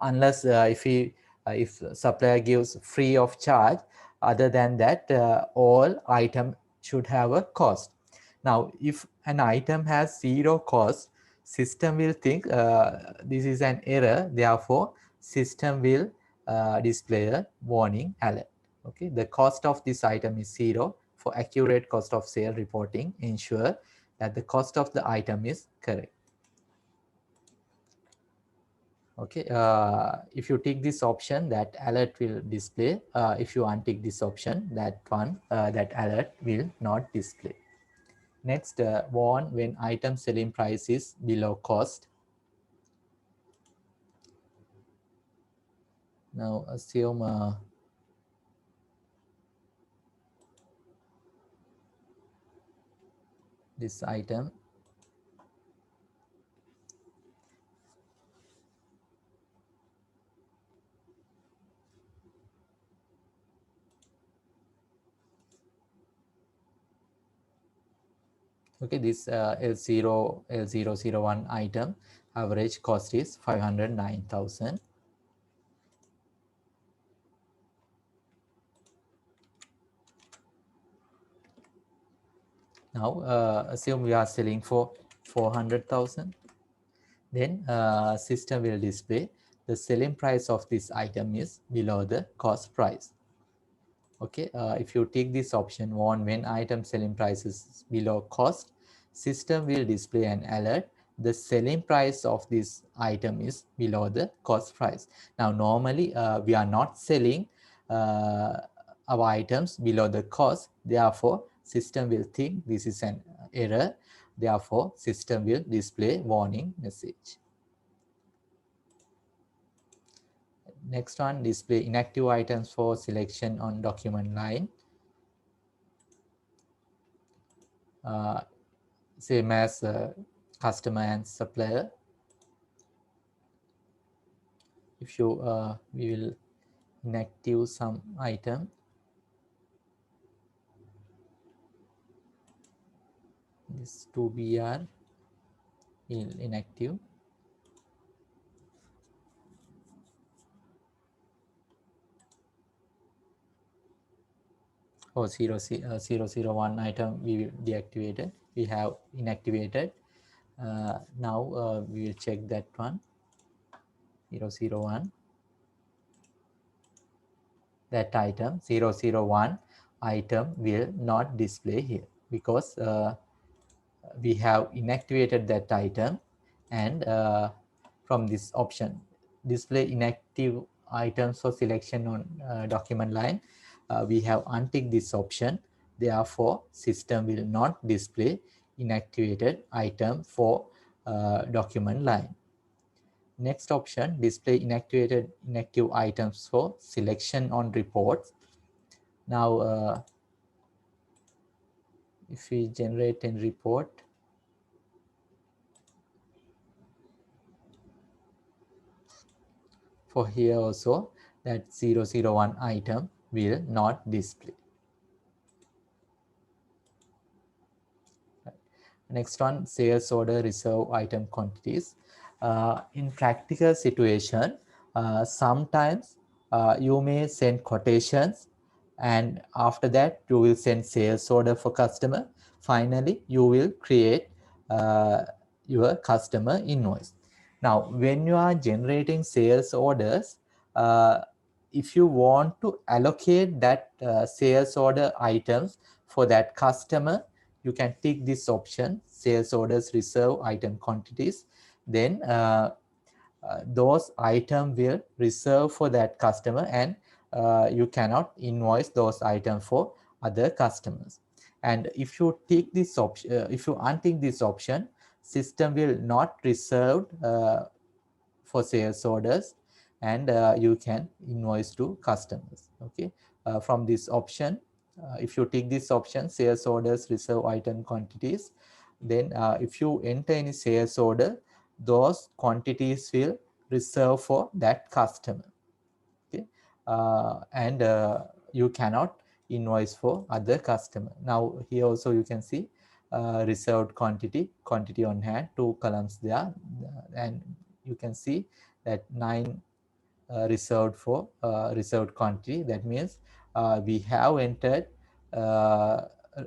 unless if supplier gives free of charge, other than that, all item should have a cost. Now, if an item has 0 cost, system will think this is an error. Therefore, system will display a warning alert. Okay, the cost of this item is 0. For accurate cost of sale reporting, ensure that the cost of the item is correct. Okay, if you tick this option, that alert will display. If you untick this option, that alert will not display. Next, warn when item selling price is below cost. Now assume this item. Okay, this L001 item average cost is 509,000. Now assume we are selling for 400,000. Then system will display the selling price of this item is below the cost price. Okay, if you take this option on when item selling price is below cost, system will display an alert the selling price of this item is below the cost price. Now normally we are not selling our items below the cost, therefore system will think this is an error, therefore system will display warning message. Next one, display inactive items for selection on document line. Same as customer and supplier. If you we will inactive some item, this 2BR will inactive. Or 001 item we will deactivated, we have inactivated. Now we will check that one, 001, that item 001 item will not display here because we have inactivated that item, and from this option display inactive items for selection on document line, we have unticked this option, therefore system will not display inactivated item for document line. Next option, display inactive items for selection on reports. Now if we generate a report, for here also that 001 item will not display. Next one, sales order reserve item quantities. In practical situation, sometimes you may send quotations, and after that you will send sales order for customer. Finally, you will create uh, your customer invoice. Now, when you are generating sales orders, uh, if you want to allocate that sales order items for that customer, you can tick this option, sales orders reserve item quantities. Then those items will reserve for that customer, and you cannot invoice those items for other customers. And if you tick this option, if you untick this option, system will not reserve for sales orders, and you can invoice to customers. Okay, from this option, if you tick this option, sales orders reserve item quantities, then if you enter any sales order, those quantities will reserve for that customer. Okay, and you cannot invoice for other customer. Now here also you can see reserved quantity on hand, 2 columns there, and you can see that 9 reserved for reserved quantity. That means we have entered uh,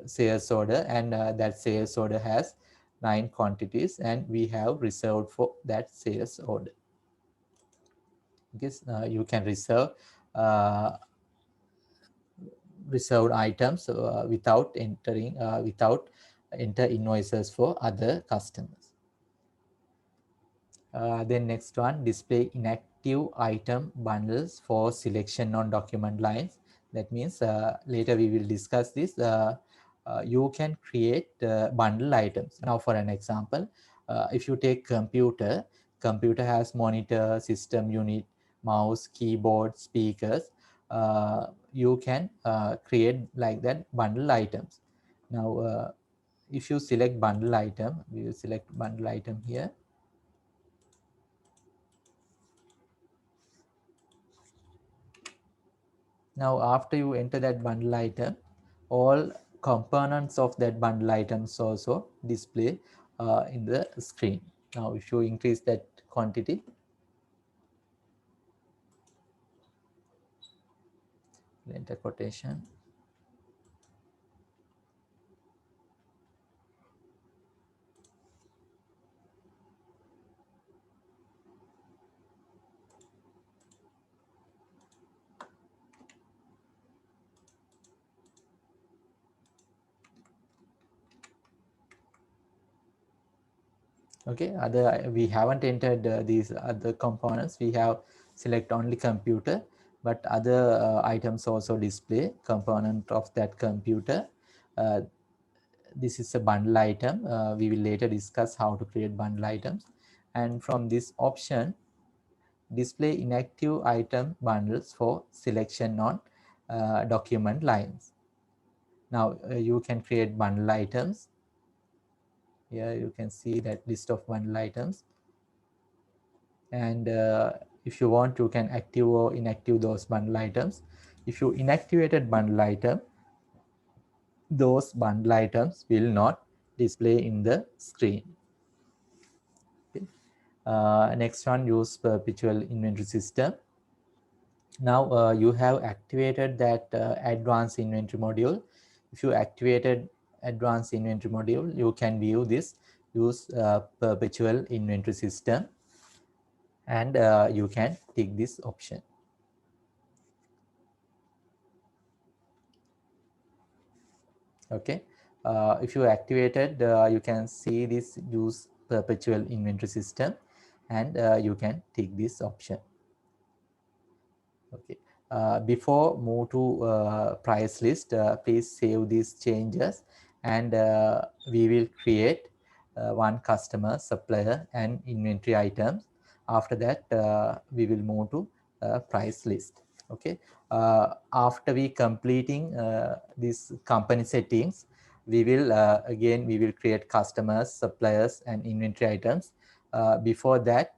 sales order, and that sales order has 9 quantities, and we have reserved for that sales order. Because you can reserve uh, reserved items without enter invoices for other customers. Then next one, display inactive item bundles for selection on document lines. That means later we will discuss this. You can create bundle items. Now for an example, if you take computer has monitor, system unit, mouse, keyboard, speakers. You can create like that bundle items. Now if you select bundle item, we will select bundle item here. Now after you enter that bundle item, all components of that bundle items also display in the screen. Now if you increase that quantity, enter quotation. Okay, other we haven't entered these other components. We have select only computer, but other items also display component of that computer. Uh, this is a bundle item. We will later discuss how to create bundle items. And from this option, display inactive item bundles for selection on document lines. Now you can create bundle items. Here you can see that list of bundle items. And if you want, you can active or inactive those bundle items. If you inactivated bundle item, those bundle items will not display in the screen. Okay. Next one, use perpetual inventory system. Now you have activated that advanced inventory module. If you activated advanced inventory module, you can view this, use perpetual inventory system, and you can tick this option. Okay, if you activated, you can see this use perpetual inventory system, and you can tick this option. Okay, before move to price list, please save these changes, and we will create one customer, supplier, and inventory items. After that, we will move to price list. Okay, after we completing these company settings, we will again we will create customers, suppliers, and inventory items. Before that,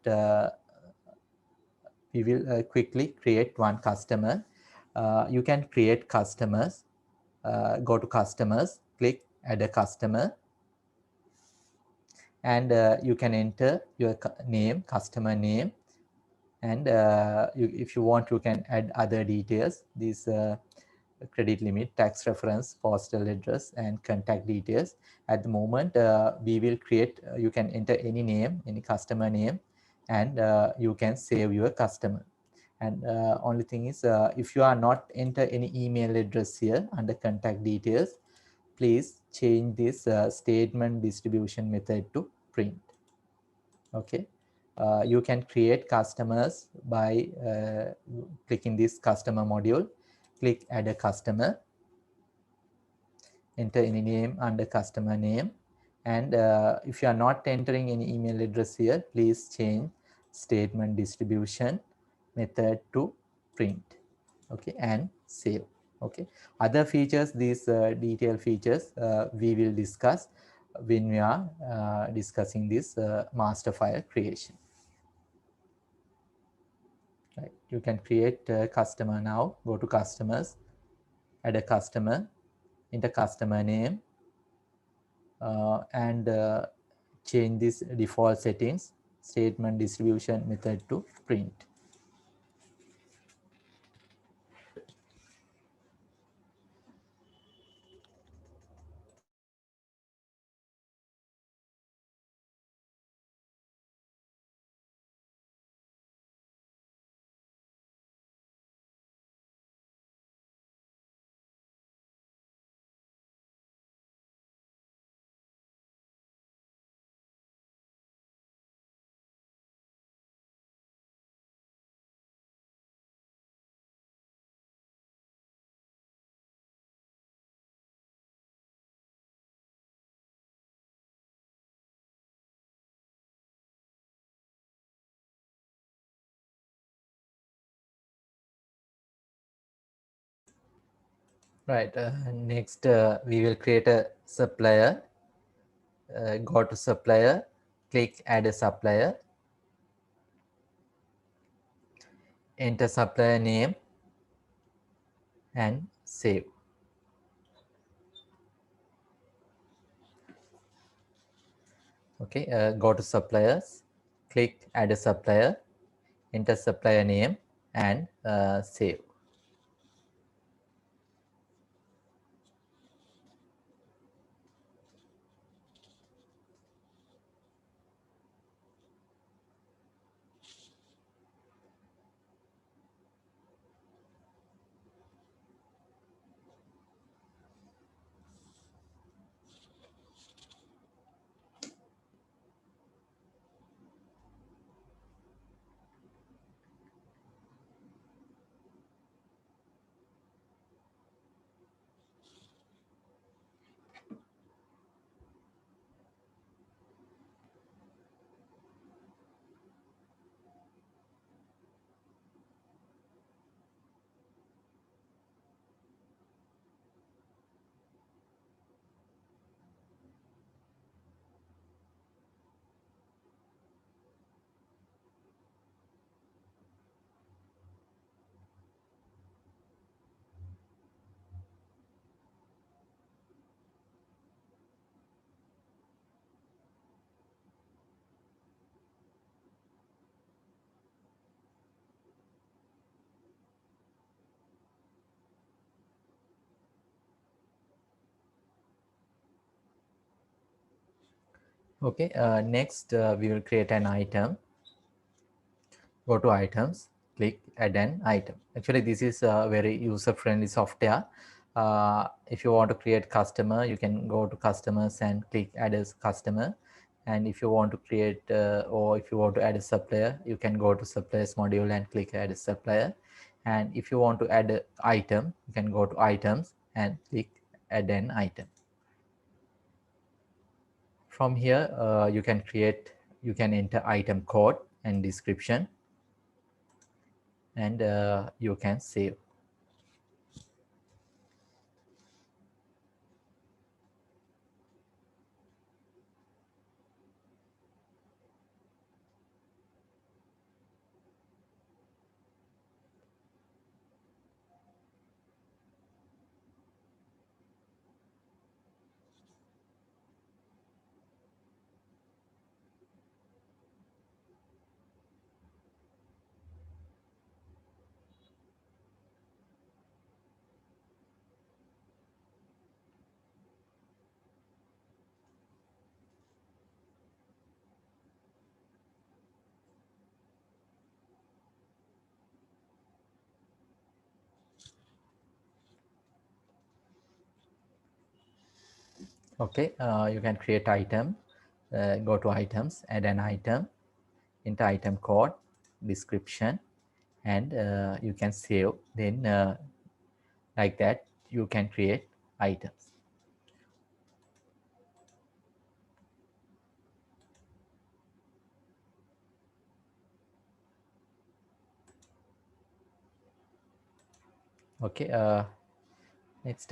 we will quickly create one customer. You can create customers. Go to customers, click add a customer, and you can enter your name, customer name, and if you want, you can add other details. These credit limit, tax reference, postal address, and contact details. At the moment, we will create, you can enter any name, any customer name, and you can save your customer. And only thing is, if you are not enter any email address here under contact details, please change this statement distribution method to print. Okay, you can create customers by clicking this customer module, click add a customer, enter any name under customer name, and if you are not entering any email address here, please change statement distribution method to print. Okay, and save. Okay, other features, these detailed features, we will discuss when we are discussing this master file creation. Right, you can create a customer now. Go to customers, add a customer, enter customer name, and change this default settings, statement distribution method to print. Right. Next, we will create a supplier. Go to supplier, click add a supplier, enter supplier name and save. Okay, go to suppliers, click add a supplier, enter supplier name and save. Okay, next we will create an item. Go to items, click add an item. Actually, this is a very user-friendly software. If you want to create customer, you can go to customers and click add as customer. And if you want to create or if you want to add a supplier, you can go to suppliers module and click add a supplier. And if you want to add an item, you can go to items and click add an item. From here, you can enter item code and description, and you can save. Okay, you can create item, go to items, add an item, enter item code, description, and you can save. Then like that, you can create items. Okay, next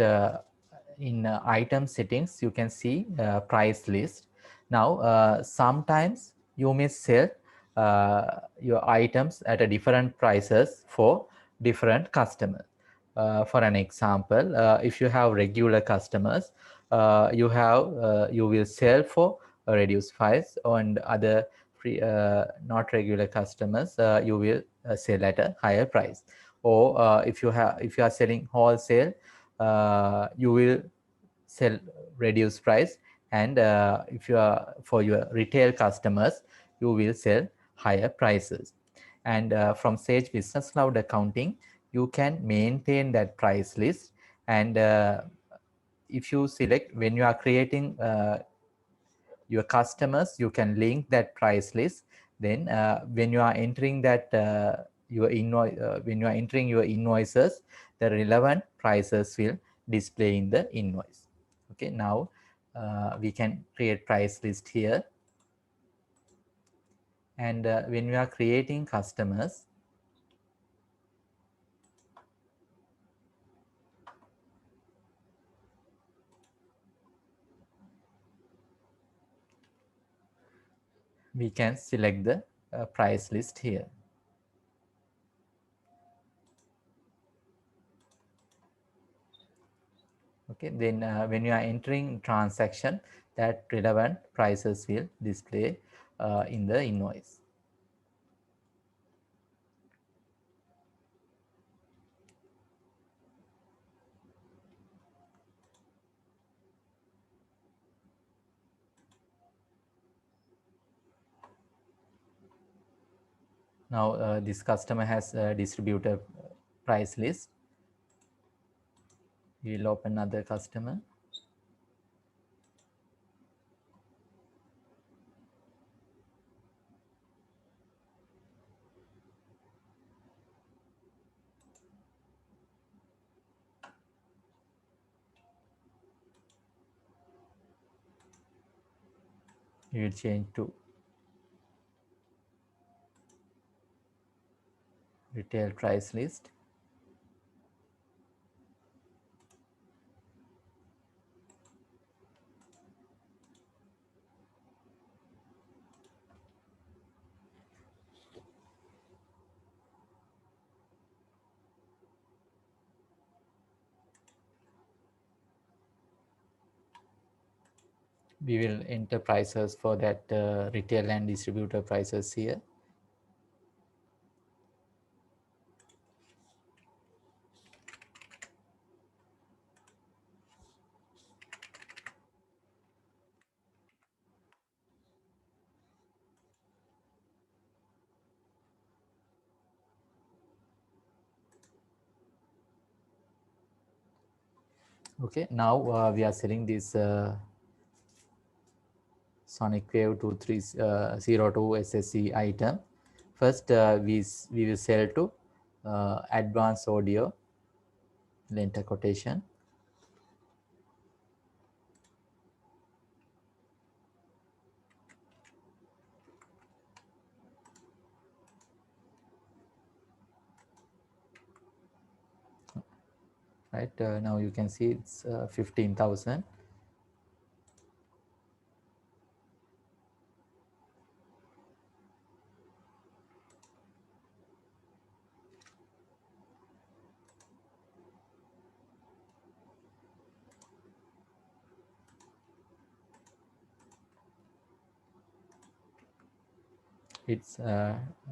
in item settings, you can see price list. Now, sometimes you may sell uh, your items at a different prices for different customers. For an example, if you have regular customers, you will sell for a reduced price, and other free, not regular customers, you will sell at a higher price. Or if you are selling wholesale, you will sell reduced price, and if you are for your retail customers, you will sell higher prices. And from Sage Business Cloud Accounting, you can maintain that price list. And if you select, when you are creating your customers, you can link that price list. Then when you are entering that your invoice when you are entering your invoices, the relevant prices will display in the invoice. Okay, now we can create price list here. And when we are creating customers, we can select the price list here. Okay, then when you are entering transaction, that relevant prices will display in the invoice. Now this customer has a distributor price list. We will open another customer. We will change to retail price list. We will enter prices for that retail and distributor prices here. Okay, now we are selling this Sonic Wave 2302 SSC item. First, we will sell to Advanced Audio, enter quotation. Right, now you can see it's 15,000. It's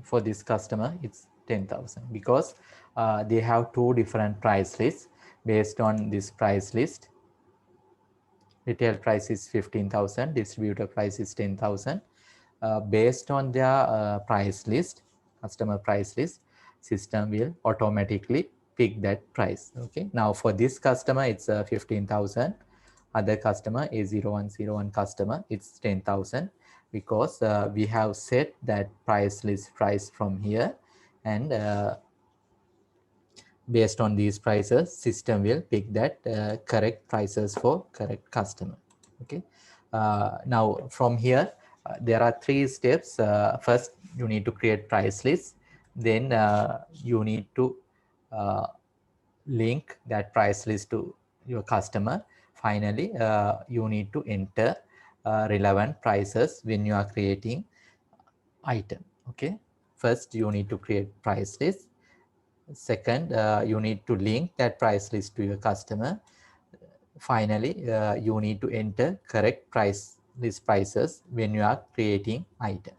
for this customer it's 10,000 because they have two different price lists. Based on this price list, retail price is 15,000, distributor price is 10,000. Based on their price list, customer price list, system will automatically pick that price. Okay, now for this customer it's 15,000. Other customer A0101 customer it's 10,000 because we have set that price list price from here, and based on these prices system will pick that correct prices for correct customer. Okay, now from here there are three steps. First you need to create price list, then you need to uh, link that price list to your customer. Finally you need to enter relevant prices when you are creating item. Okay, first you need to create price list. Second, you need to link that price list to your customer. Finally, you need to enter correct price list prices when you are creating item.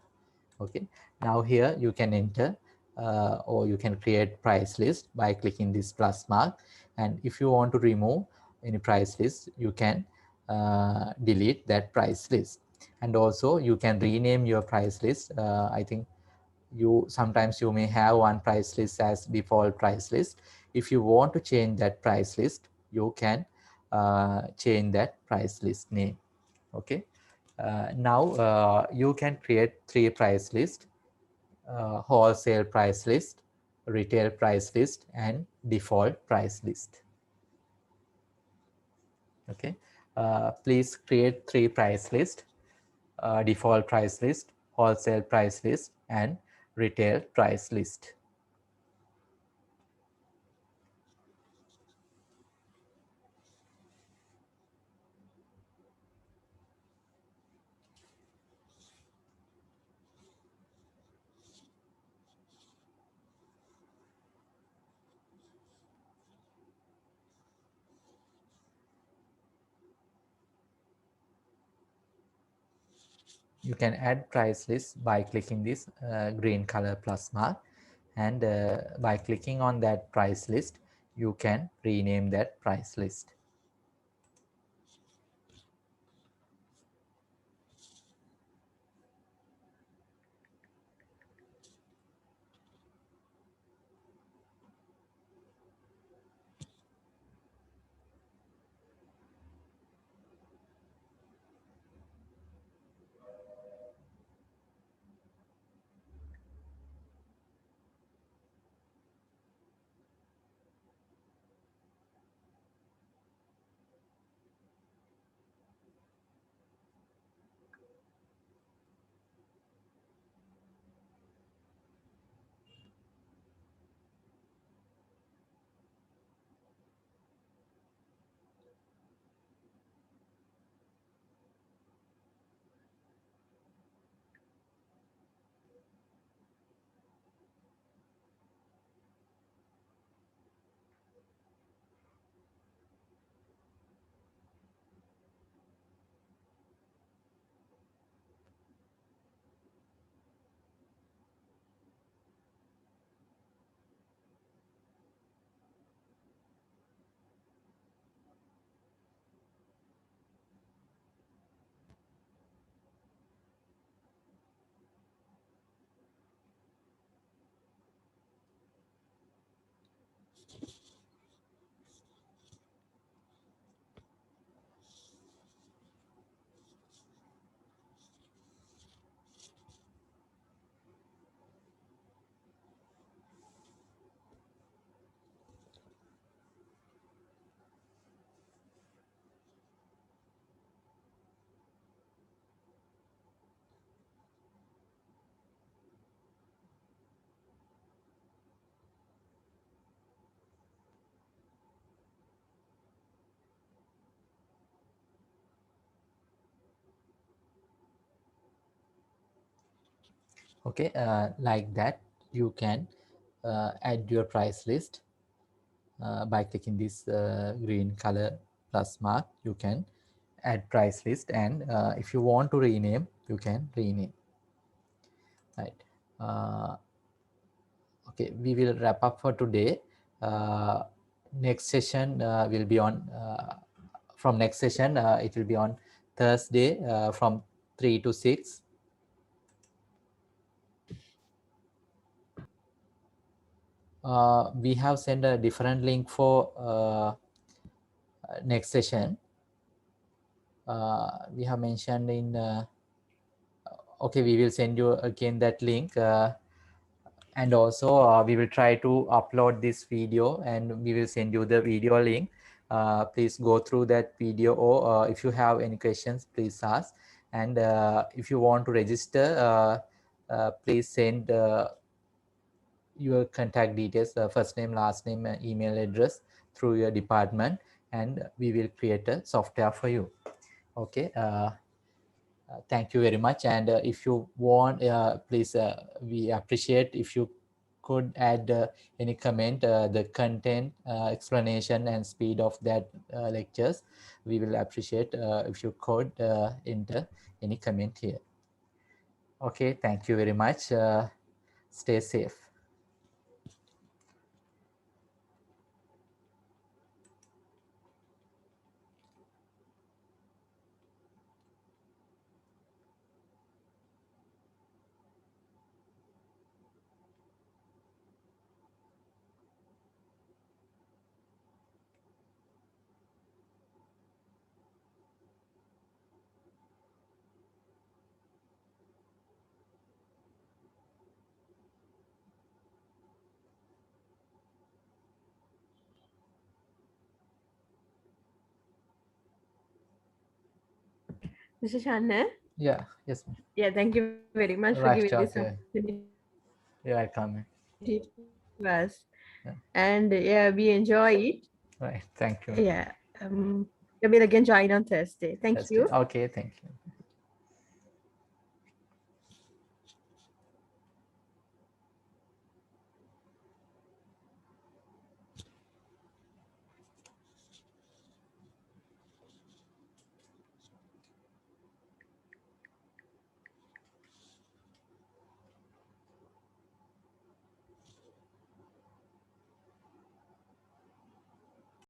Okay, now here you can enter or you can create price list by clicking this plus mark, and if you want to remove any price list you can delete that price list, and also you can rename your price list. I think you sometimes you may have one price list as default price list. If you want to change that price list you can change that price list name. Okay, now you can create three price list: wholesale price list, retail price list, and default price list. Okay, please create three price list: default price list, wholesale price list, and retail price list. You can add price list by clicking this green color plus mark, and by clicking on that price list you can rename that price list. Okay, like that you can add your price list by clicking this green color plus mark. You can add price list, and if you want to rename you can rename, right? uh, okay, we will wrap up for today. uh, Next session will be on from next session it will be on Thursday from 3 to 6. We have sent a different link for next session. We have mentioned in okay, we will send you again that link, and also we will try to upload this video and we will send you the video link. Please go through that video, or if you have any questions please ask. And if you want to register, please send your contact details, first name, last name, email address through your department, and we will create a software for you. Okay, thank you very much. And if you want, please, we appreciate if you could add any comment, the content, explanation and speed of that lectures. We will appreciate if you could enter any comment here. Okay, thank you very much. Stay safe. Mr. Shanna? Yeah, yes, ma'am. Yeah, thank you very much for giving this Right, okay. opportunity to us. You're welcome. And yeah, we Yeah, enjoy it. right, Yeah. thank you. We'll again join on Thursday. Thank you. Thursday. Okay, thank you.